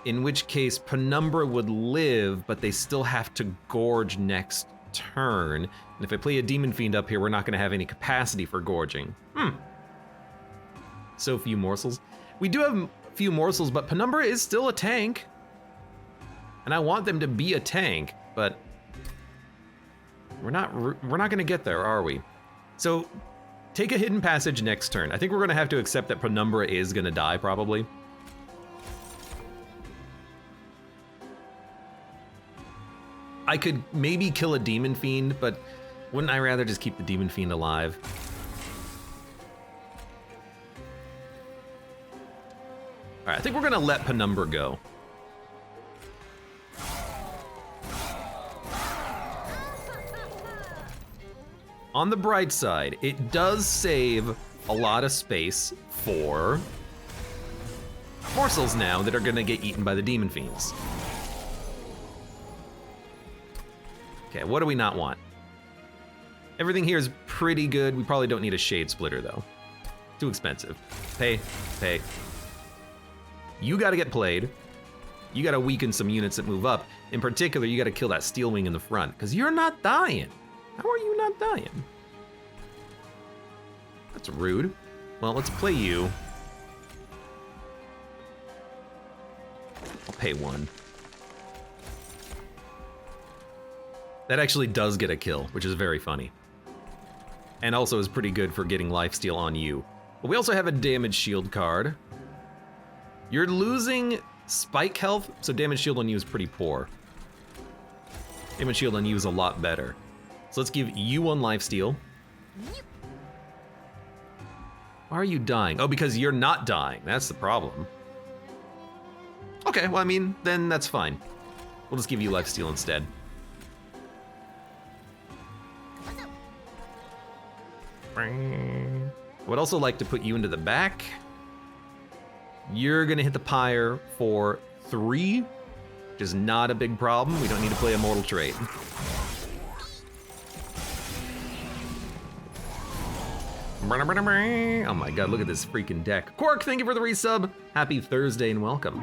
In which case, Penumbra would live, but they still have to gorge next turn. And if I play a Demon Fiend up here, we're not gonna have any capacity for gorging. So few morsels. We do have a few morsels, but Penumbra is still a tank. And I want them to be a tank, but we're not gonna get there, are we? So take a hidden passage next turn. I think we're gonna have to accept that Penumbra is gonna die, probably. I could maybe kill a Demon Fiend, but wouldn't I rather just keep the Demon Fiend alive? All right, I think we're gonna let Penumbra go. On the bright side, it does save a lot of space for morsels now that are gonna get eaten by the Demon Fiends. Okay, what do we not want? Everything here is pretty good. We probably don't need a Shade Splitter though. Too expensive. Pay. You gotta get played. You gotta weaken some units that move up. In particular, you gotta kill that Steel Wing in the front, because you're not dying. How are you not dying? That's rude. Well, let's play you. I'll pay 1. That actually does get a kill, which is very funny. And also is pretty good for getting lifesteal on you. But we also have a damage shield card. You're losing spike health, so damage shield on you is pretty poor. Damage shield on you is a lot better. So let's give you 1 lifesteal. Why are you dying? Oh, because you're not dying. That's the problem. Okay, well, I mean, then that's fine. We'll just give you lifesteal instead. Would also like to put you into the back. You're gonna hit the pyre for 3, which is not a big problem. We don't need to play a mortal trait. Oh my god, look at this freaking deck. Quark, thank you for the resub. Happy Thursday and welcome.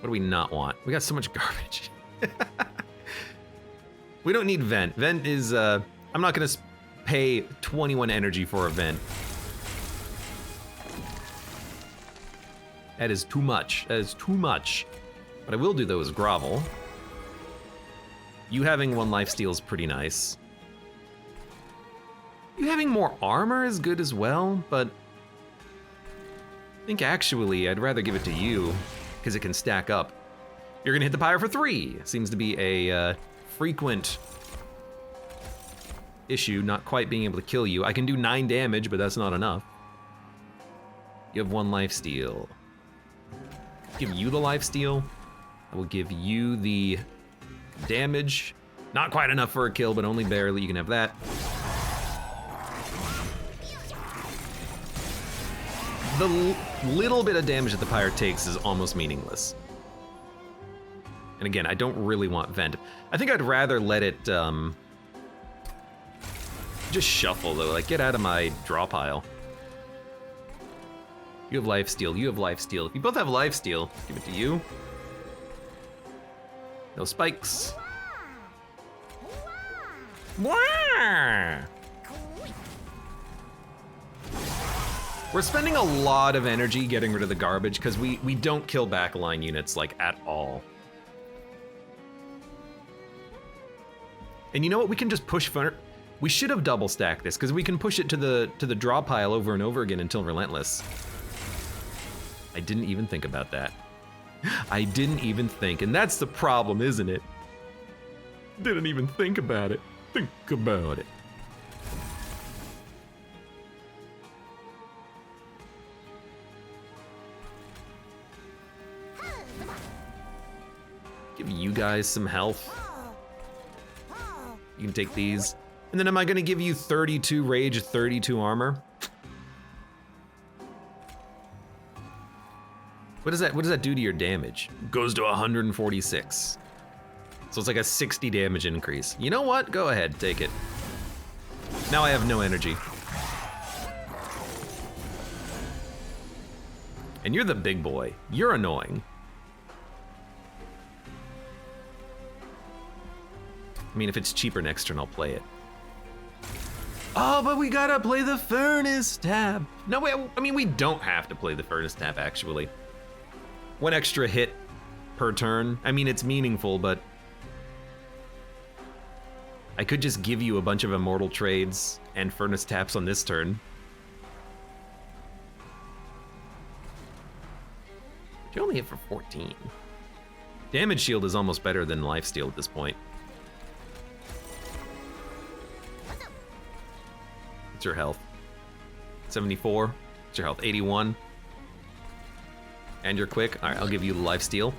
What do we not want? We got so much garbage. We don't need Vent. Vent is, I'm not gonna pay 21 energy for a Vent. That is too much. That is too much. What I will do though is Grovel. You having 1 lifesteal is pretty nice. You having more armor is good as well, but I think actually I'd rather give it to you because it can stack up. You're gonna hit the pyre for 3. Seems to be a frequent issue, not quite being able to kill you. I can do 9 damage, but that's not enough. You have 1 lifesteal. Give you the lifesteal. I will give you the damage. Not quite enough for a kill, but only barely. You can have that. The little bit of damage that the pyre takes is almost meaningless. And again, I don't really want Vent. I think I'd rather let it just shuffle though, like get out of my draw pile. You have lifesteal, you have lifesteal. If you both have lifesteal, give it to you. No spikes. Wah! We're spending a lot of energy getting rid of the garbage because we don't kill backline units like at all. And you know what? We can just push for. We should have double stacked this because we can push it to the draw pile over and over again until Relentless. I didn't even think about that. I didn't even think, and that's the problem, isn't it? Didn't even think about it. Think about it. Give you guys some health. You can take these. And then am I gonna give you 32 rage, 32 armor? What does that do to your damage? Goes to 146. So it's like a 60 damage increase. You know what? Go ahead, take it. Now I have no energy. And you're the big boy. You're annoying. I mean, if it's cheaper next turn, I'll play it. Oh, but we gotta play the Furnace tab. No, wait, I mean, we don't have to play the Furnace tab, actually. One extra hit per turn. I mean, it's meaningful, but I could just give you a bunch of immortal trades and Furnace taps on this turn. You only hit for 14. Damage shield is almost better than lifesteal at this point. What's your health? 74. What's your health? 81. And you're quick. All right, I'll give you lifesteal.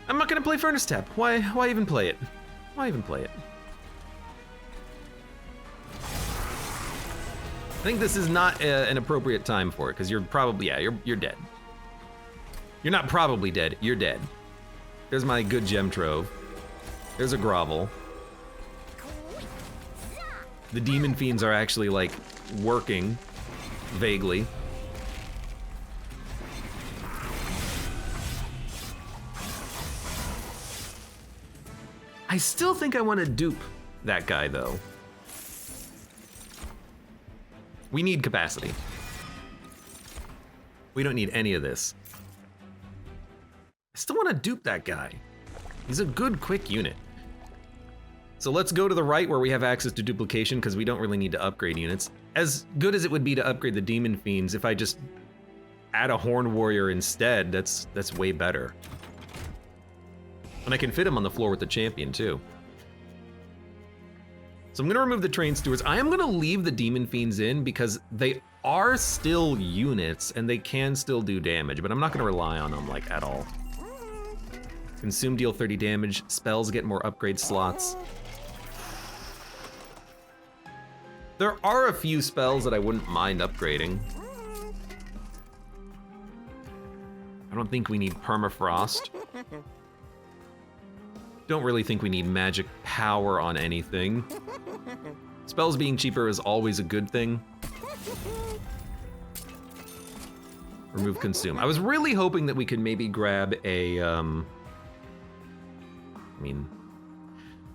I'm not gonna play Furnace Tap. Why even play it? Why even play it? I think this is not an appropriate time for it, because you're probably, yeah, you're dead. You're not probably dead, you're dead. There's my good gem trove. There's a grovel. The demon fiends are actually like working vaguely. I still think I want to dupe that guy though. We need capacity. We don't need any of this. I still want to dupe that guy. He's a good quick unit. So let's go to the right where we have access to duplication because we don't really need to upgrade units. As good as it would be to upgrade the demon fiends, if I just add a horn warrior instead, that's way better. And I can fit him on the floor with the champion too. So I'm gonna remove the train stewards. I am gonna leave the demon fiends in because they are still units and they can still do damage, but I'm not gonna rely on them like at all. Consume, deal 30 damage. Spells get more upgrade slots. There are a few spells that I wouldn't mind upgrading. I don't think we need permafrost. Don't really think we need magic power on anything. Spells being cheaper is always a good thing. Remove consume. I was really hoping that we could maybe grab a, I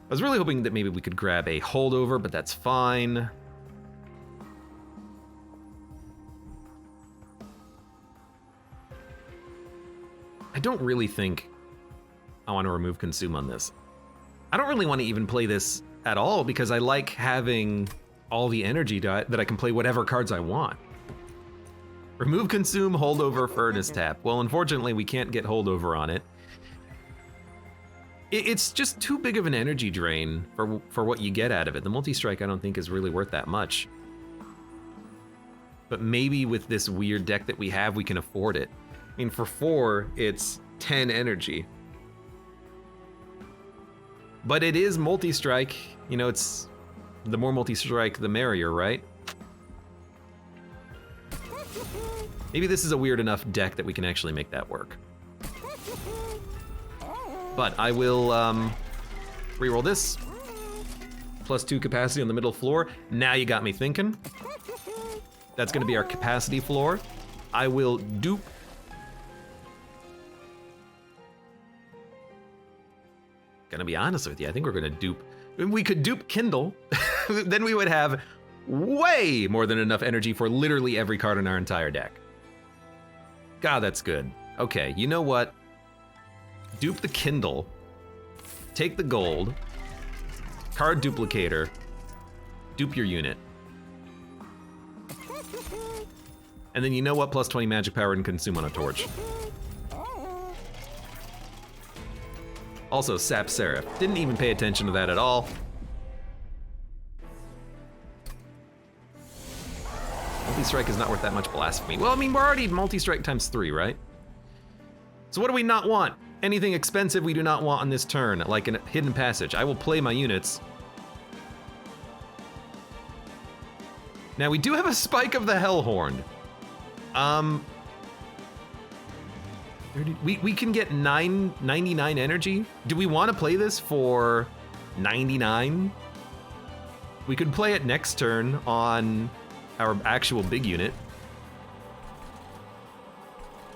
was really hoping that maybe we could grab a holdover, but that's fine. I don't really think I want to remove consume on this. I don't really want to even play this at all because I like having all the energy that I can play whatever cards I want. Remove consume, holdover, furnace tap. Well, unfortunately, we can't get holdover on it. It's just too big of an energy drain for what you get out of it. The multi-strike I don't think is really worth that much. But maybe with this weird deck that we have, we can afford it. I mean, for 4, it's 10 energy. But it is multi-strike. You know, it's the more multi-strike, the merrier, right? Maybe this is a weird enough deck that we can actually make that work. But I will reroll this. +2 capacity on the middle floor. Now you got me thinking. That's gonna be our capacity floor. I will dupe. Gonna be honest with you, I think we're gonna dupe. We could dupe Kindle. Then we would have way more than enough energy for literally every card in our entire deck. God, that's good. Okay, you know what? Dupe the Kindle, take the gold, card duplicator, dupe your unit. And then you know what? +20 magic power and consume on a torch. Also, Sap Seraph. Didn't even pay attention to that at all. Multi-strike is not worth that much blasphemy. Well, I mean, we're already multi-strike ×3, right? So what do we not want? Anything expensive we do not want on this turn, like a hidden passage. I will play my units. Now we do have a Spike of the Hellhorn. We can get 99 energy. Do we want to play this for 99? We could play it next turn on our actual big unit.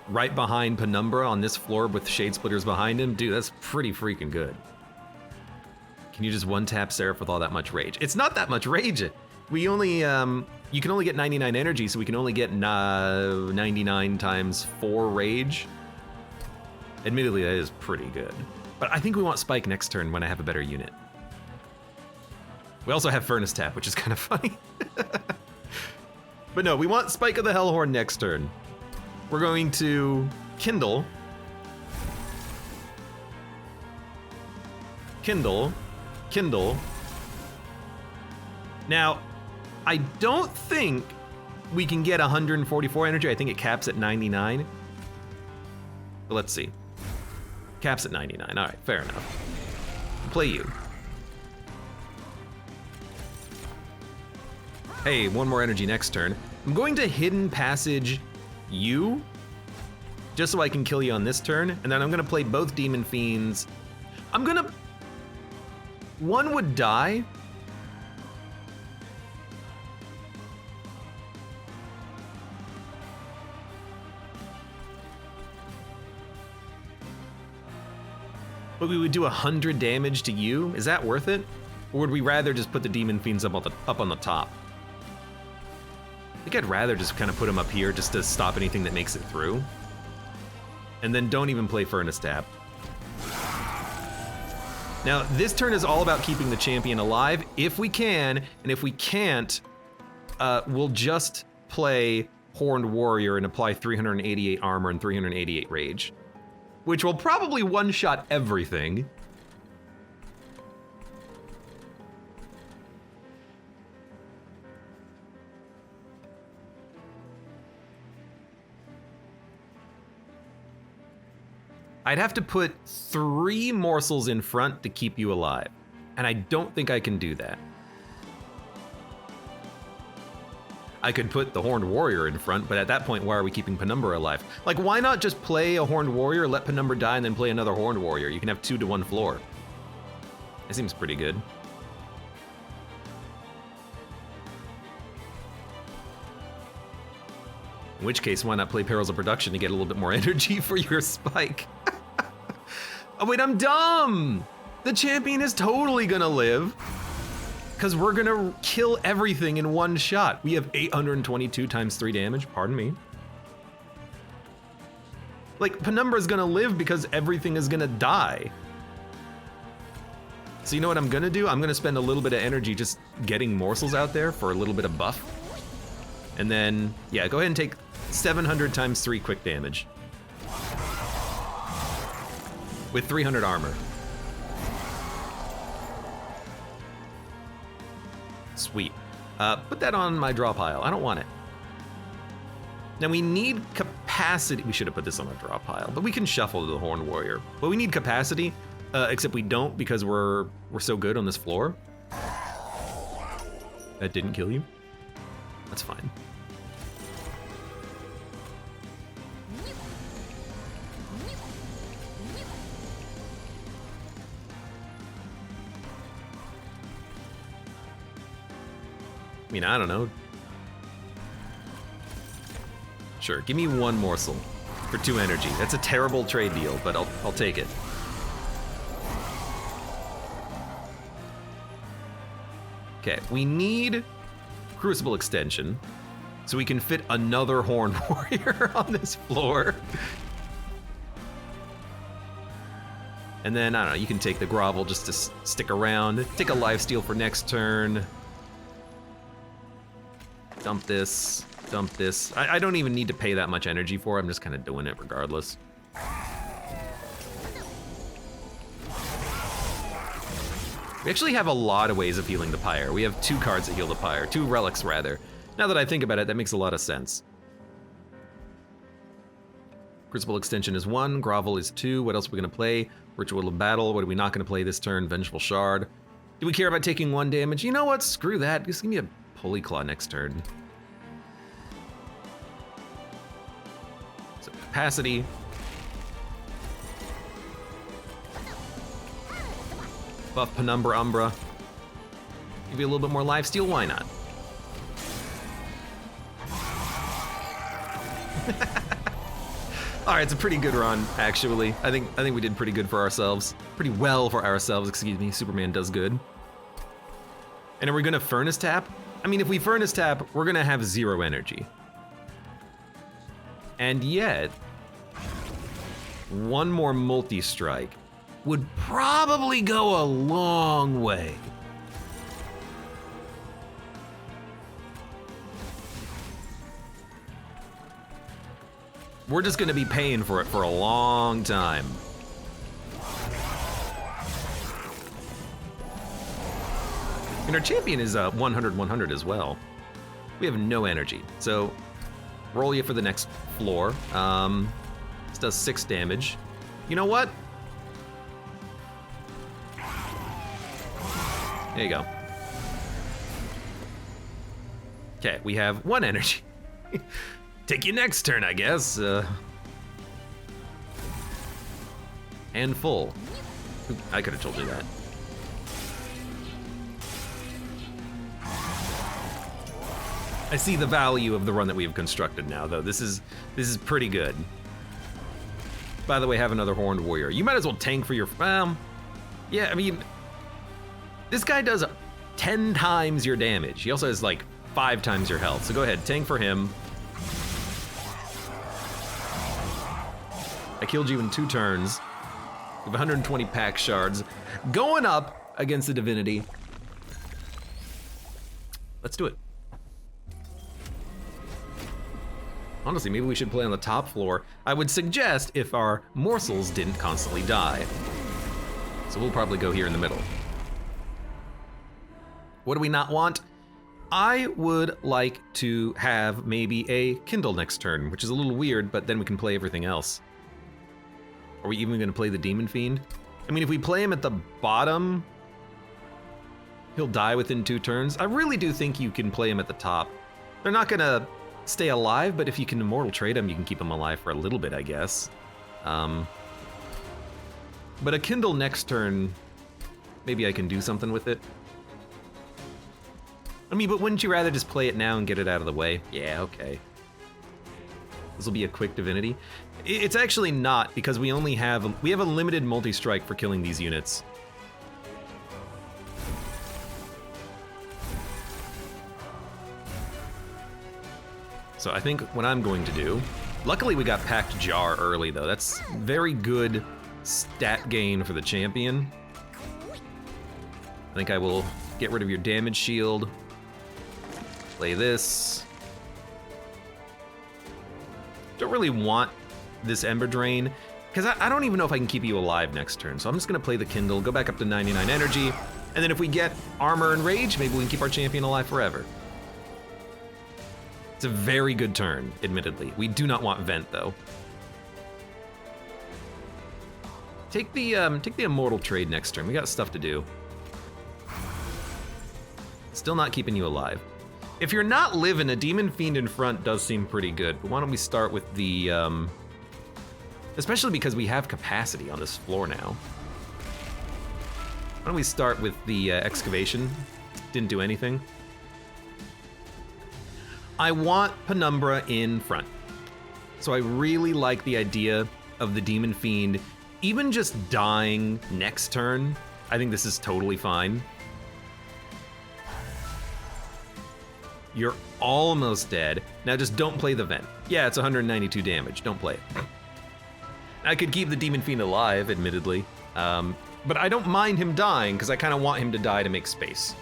Right behind Penumbra on this floor with Shade Splitters behind him. Dude, that's pretty freaking good. Can you just one-tap Seraph with all that much rage? It's not that much rage. We only, you can only get 99 energy, so we can only get 99 times 4 rage. Admittedly, that is pretty good. But I think we want Spike next turn when I have a better unit. We also have Furnace Tap, which is kind of funny. But no, we want Spike of the Hellhorn next turn. We're going to Kindle. Kindle. Kindle. Now, I don't think we can get 144 energy. I think it caps at 99. But let's see. Caps at 99. All right, fair enough. Play you. Hey, 1 more energy next turn. I'm going to Hidden Passage you, just so I can kill you on this turn, and then I'm gonna play both Demon Fiends. One would die. But we would do 100 damage to you. Is that worth it? Or would we rather just put the Demon Fiends up on the top? I think I'd rather just kind of put them up here just to stop anything that makes it through. And then don't even play Furnace Tap. Now, this turn is all about keeping the champion alive if we can, and if we can't, we'll just play Horned Warrior and apply 388 armor and 388 rage, which will probably one-shot everything. I'd have to put 3 morsels in front to keep you alive, and I don't think I can do that. I could put the Horned Warrior in front, but at that point, why are we keeping Penumbra alive? Like, why not just play a Horned Warrior, let Penumbra die, and then play another Horned Warrior? You can have 2 to 1 floor. That seems pretty good. In which case, why not play Perils of Production to get a little bit more energy for your Spike? Oh wait, I'm dumb! The champion is totally gonna live, because we're gonna kill everything in one shot. We have 822 times 3 damage, pardon me. Like, Penumbra's gonna live because everything is gonna die. So you know what I'm gonna do? I'm gonna spend a little bit of energy just getting morsels out there for a little bit of buff. And then, yeah, go ahead and take 700 times 3 quick damage. With 300 armor. Sweet. Put that on my draw pile. I don't want it. Now we need capacity. We should have put this on our draw pile, but we can shuffle to the Horned Warrior. But we need capacity, except we don't because we're so good on this floor. That didn't kill you? That's fine. I mean, I don't know. Sure, give me 1 morsel for 2 energy. That's a terrible trade deal, but I'll take it. Okay, we need Crucible Extension so we can fit another Horned Warrior on this floor. And then, I don't know, you can take the Grovel just to stick around. Take a Lifesteal for next turn. Dump this, dump this. I don't even need to pay that much energy for it. I'm just kind of doing it regardless. We actually have a lot of ways of healing the Pyre. We have 2 cards that heal the Pyre, 2 relics rather. Now that I think about it, that makes a lot of sense. Crucible Extension is 1, Grovel is 2. What else are we gonna play? Ritual of Battle, what are we not gonna play this turn? Vengeful Shard. Do we care about taking 1 damage? You know what, screw that. Just give me a Holy Claw next turn. So capacity. Buff Penumbra Umbra. Give you a little bit more lifesteal, why not? All right, it's a pretty good run, actually. I think we did pretty good for ourselves. Pretty well for ourselves, excuse me. Superman does good. And are we gonna Furnace Tap? I mean, if we Furnace Tap, we're gonna have 0 energy. And yet, one more multi-strike would probably go a long way. We're just gonna be paying for it for a long time. And our champion is 100-100 as well. We have no energy, so roll you for the next floor. This does 6 damage. You know what? There you go. Okay, we have 1 energy. Take you next turn, I guess. And full. I could have told you that. I see the value of the run that we have constructed now, though. This is pretty good. By the way, have another Horned Warrior. You might as well tank for your... yeah, I mean... This guy does 10 times your damage. He also has, like, 5 times your health. So go ahead, tank for him. I killed you in 2 turns. We have 120 pack shards. Going up against the divinity. Let's do it. Honestly, maybe we should play on the top floor. I would suggest if our morsels didn't constantly die. So we'll probably go here in the middle. What do we not want? I would like to have maybe a Kindle next turn, which is a little weird, but then we can play everything else. Are we even gonna play the Demon Fiend? I mean, if we play him at the bottom, he'll die within 2 turns. I really do think you can play him at the top. They're not gonna stay alive, but if you can Immortal Trade him, you can keep him alive for a little bit, I guess. But a Kindle next turn, maybe I can do something with it. I mean, but wouldn't you rather just play it now and get it out of the way? Yeah, okay. This will be a quick divinity. It's actually not, because we have a limited multi-strike for killing these units. So I think what I'm going to do, luckily we got Packed Jar early though. That's very good stat gain for the champion. I think I will get rid of your damage shield. Play this. Don't really want this Ember Drain, because I don't even know if I can keep you alive next turn. So I'm just gonna play the Kindle, go back up to 99 energy, and then if we get Armor and Rage, maybe we can keep our champion alive forever. It's a very good turn, admittedly. We do not want Vent, though. Take the Immortal Trade next turn. We got stuff to do. Still not keeping you alive. If you're not living, a Demon Fiend in front does seem pretty good, but why don't we start with the, especially because we have capacity on this floor now. Why don't we start with the Excavation? Didn't do anything. I want Penumbra in front. So I really like the idea of the Demon Fiend, even just dying next turn. I think this is totally fine. You're almost dead. Now just don't play the Vent. Yeah, it's 192 damage, don't play it. I could keep the Demon Fiend alive, admittedly. But I don't mind him dying, because I kind of want him to die to make space.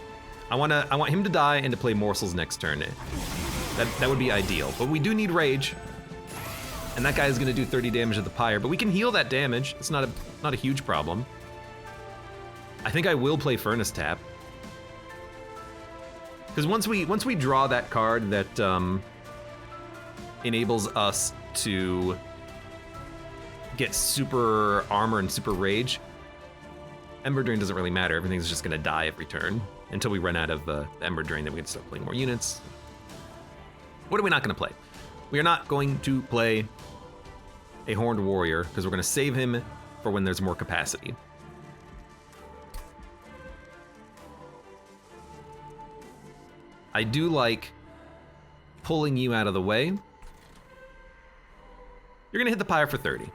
I want him to die and to play Morsels next turn. That would be ideal, but we do need Rage. And that guy is gonna do 30 damage to the Pyre, but we can heal that damage. It's not a huge problem. I think I will play Furnace Tap. Because once we draw that card that enables us to get super armor and super rage, Ember Drain doesn't really matter. Everything's just gonna die every turn until we run out of Ember Drain. Then we can start playing more units. What are we not gonna play? We are not going to play a Horned Warrior because we're gonna save him for when there's more capacity. I do like pulling you out of the way. You're gonna hit the pyre for 30.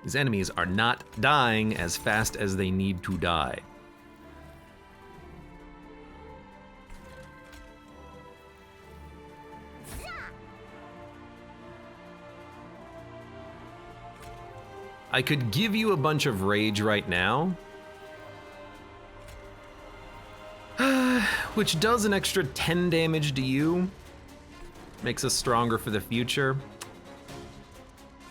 These enemies are not dying as fast as they need to die. I could give you a bunch of rage right now, which does an extra 10 damage to you. Makes us stronger for the future.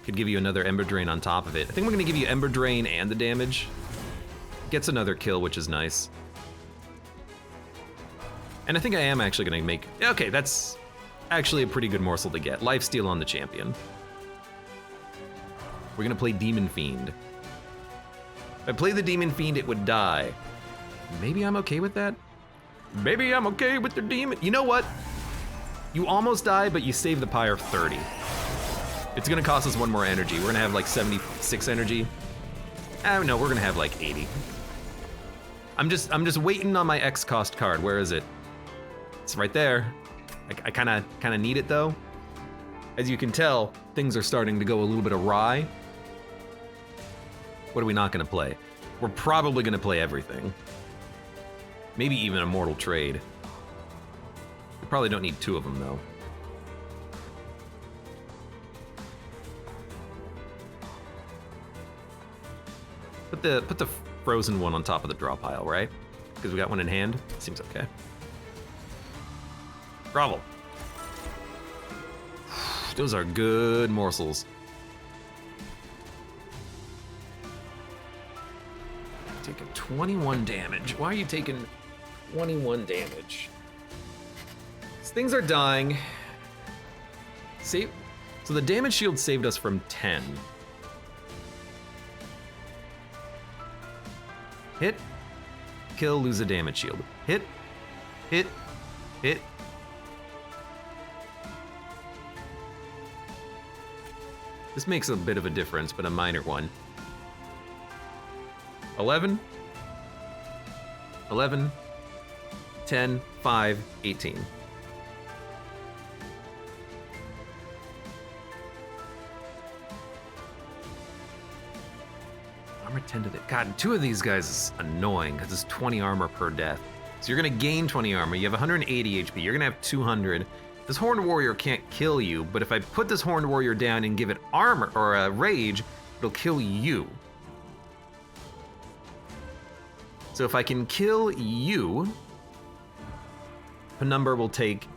Could give you another Ember Drain on top of it. I think we're gonna give you Ember Drain and the damage. Gets another kill, which is nice. And I think I am actually gonna make, okay, that's actually a pretty good morsel to get. Lifesteal on the champion. We're gonna play Demon Fiend. If I play the Demon Fiend, it would die. Maybe I'm okay with that? Maybe I'm okay with the demon. You know what? You almost die, but you save the pyre of 30. It's gonna cost us 1 more energy. We're gonna have like 76 energy. Oh no, we're gonna have like 80. I'm just waiting on my X cost card. Where is it? It's right there. I kinda need it though. As you can tell, things are starting to go a little bit awry. What are we not gonna play? We're probably gonna play everything. Maybe even a Mortal Trade. We probably don't need 2 of them though. Put the frozen one on top of the draw pile, right? Because we got one in hand. Seems okay. Bravo. Those are good morsels. Taking 21 damage. Why are you taking 21 damage? These things are dying. See? So the damage shield saved us from 10. Hit, kill, lose a damage shield. Hit, hit, hit. This makes a bit of a difference, but a minor one. 11, 11, 10, 5, 18. Armor 10 to the, God, 2 of these guys is annoying because it's 20 armor per death. So you're gonna gain 20 armor, you have 180 HP, you're gonna have 200. This Horned Warrior can't kill you, but if I put this Horned Warrior down and give it armor, or rage, it'll kill you. So if I can kill you, Penumbra will take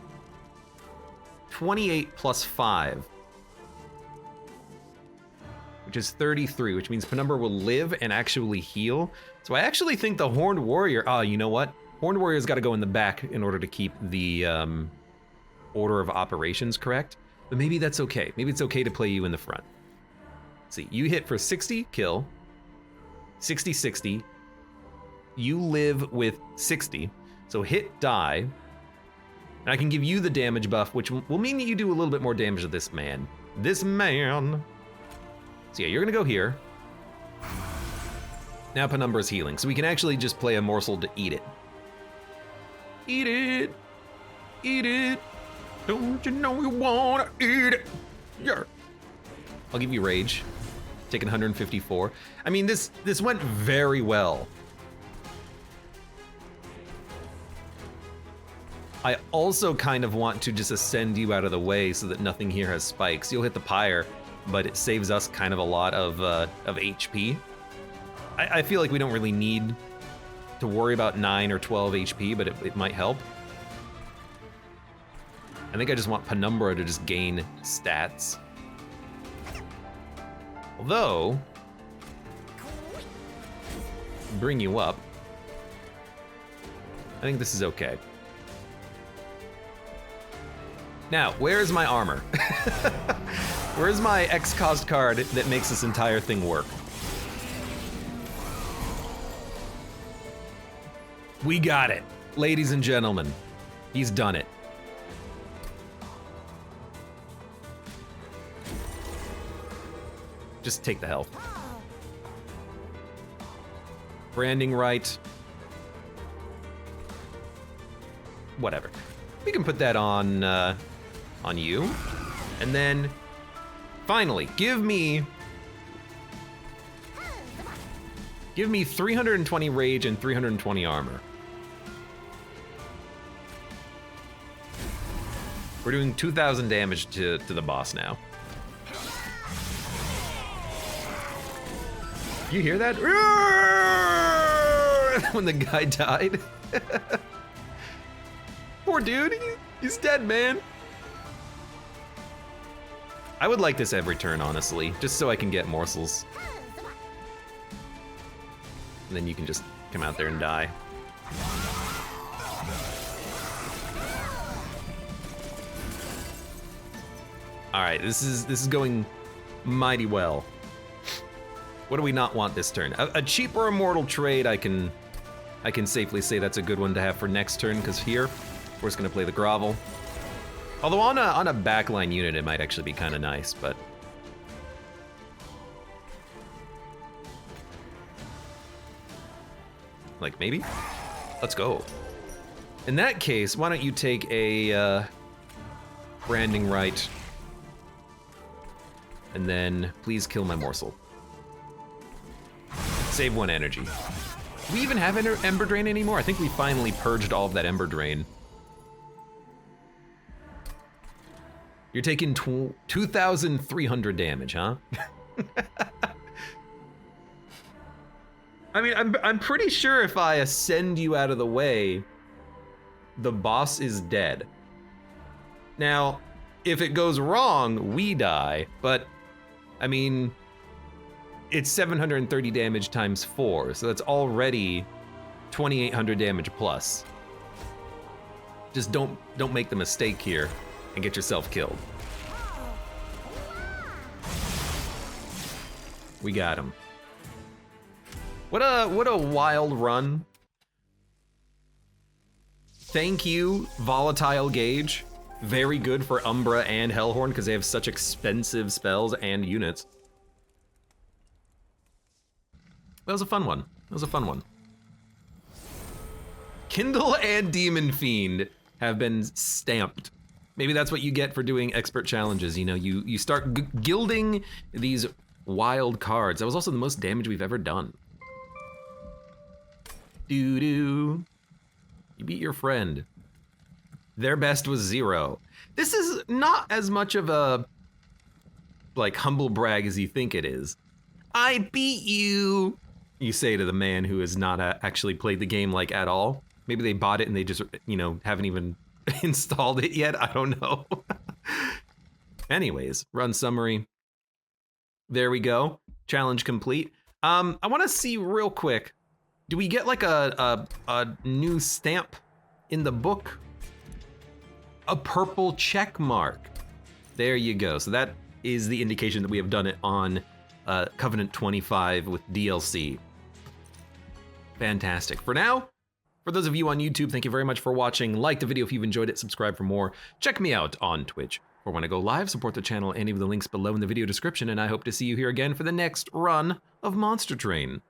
28 plus 5. Which is 33, which means Penumbra will live and actually heal. So I actually think the Horned Warrior, you know what? Horned Warrior's gotta go in the back in order to keep the order of operations correct. But maybe that's okay. Maybe it's okay to play you in the front. Let's see, you hit for 60, kill. 60, 60. You live with 60. So hit, die. And I can give you the damage buff, which will mean that you do a little bit more damage to this man. This man. So yeah, you're gonna go here. Now Penumbra's healing, so we can actually just play a morsel to eat it. Eat it, eat it. Don't you know you wanna eat it? Yeah. I'll give you rage. Taking 154. I mean, this went very well. I also kind of want to just ascend you out of the way so that nothing here has spikes. You'll hit the pyre, but it saves us kind of a lot of HP. I feel like we don't really need to worry about 9 or 12 HP, but it might help. I think I just want Penumbra to just gain stats. Although, bring you up. I think this is okay. Now, where's my armor? Where's my X-Cost card that makes this entire thing work? We got it, ladies and gentlemen. He's done it. Just take the health. Branding right. Whatever. We can put that on you. And then, finally, give me 320 rage and 320 armor. We're doing 2,000 damage to the boss now. You hear that? When the guy died. Poor dude, he's dead, man. I would like this every turn, honestly, just so I can get morsels. And then you can just come out there and die. All right, this is going mighty well. What do we not want this turn? A cheaper immortal trade, I can safely say that's a good one to have for next turn, because here, we're just gonna play the grovel. Although on a backline unit, it might actually be kind of nice, but. Like, maybe? Let's go. In that case, why don't you take a branding right, and then please kill my morsel. Save 1 energy. Do we even have Ember Drain anymore? I think we finally purged all of that Ember Drain. You're taking 2,300 damage, huh? I mean, I'm pretty sure if I ascend you out of the way, the boss is dead. Now, if it goes wrong, we die, but I mean, it's 730 damage times 4, so that's already 2,800 damage plus. Just don't make the mistake here and get yourself killed. We got him. What a wild run. Thank you, Volatile Gauge. Very good for Umbra and Hellhorn because they have such expensive spells and units. That was a fun one. That was a fun one. Kindle and Demon Fiend have been stamped. Maybe that's what you get for doing expert challenges. You know, you start gilding these wild cards. That was also the most damage we've ever done. Doo-doo. You beat your friend. Their best was 0. This is not as much of a, like, humble brag as you think it is. I beat you, you say to the man who has not actually played the game, like, at all. Maybe they bought it and they just, you know, haven't even installed it yet. I don't know. Anyways, run summary. There we go. Challenge complete. I want to see real quick. Do we get like a new stamp in the book? A purple check mark. There you go. So that is the indication that we have done it on Covenant 25 with DLC. Fantastic. For now, for those of you on YouTube, thank you very much for watching. Like the video if you've enjoyed it, subscribe for more. Check me out on Twitch. Or when I go live, support the channel, any of the links below in the video description, and I hope to see you here again for the next run of Monster Train.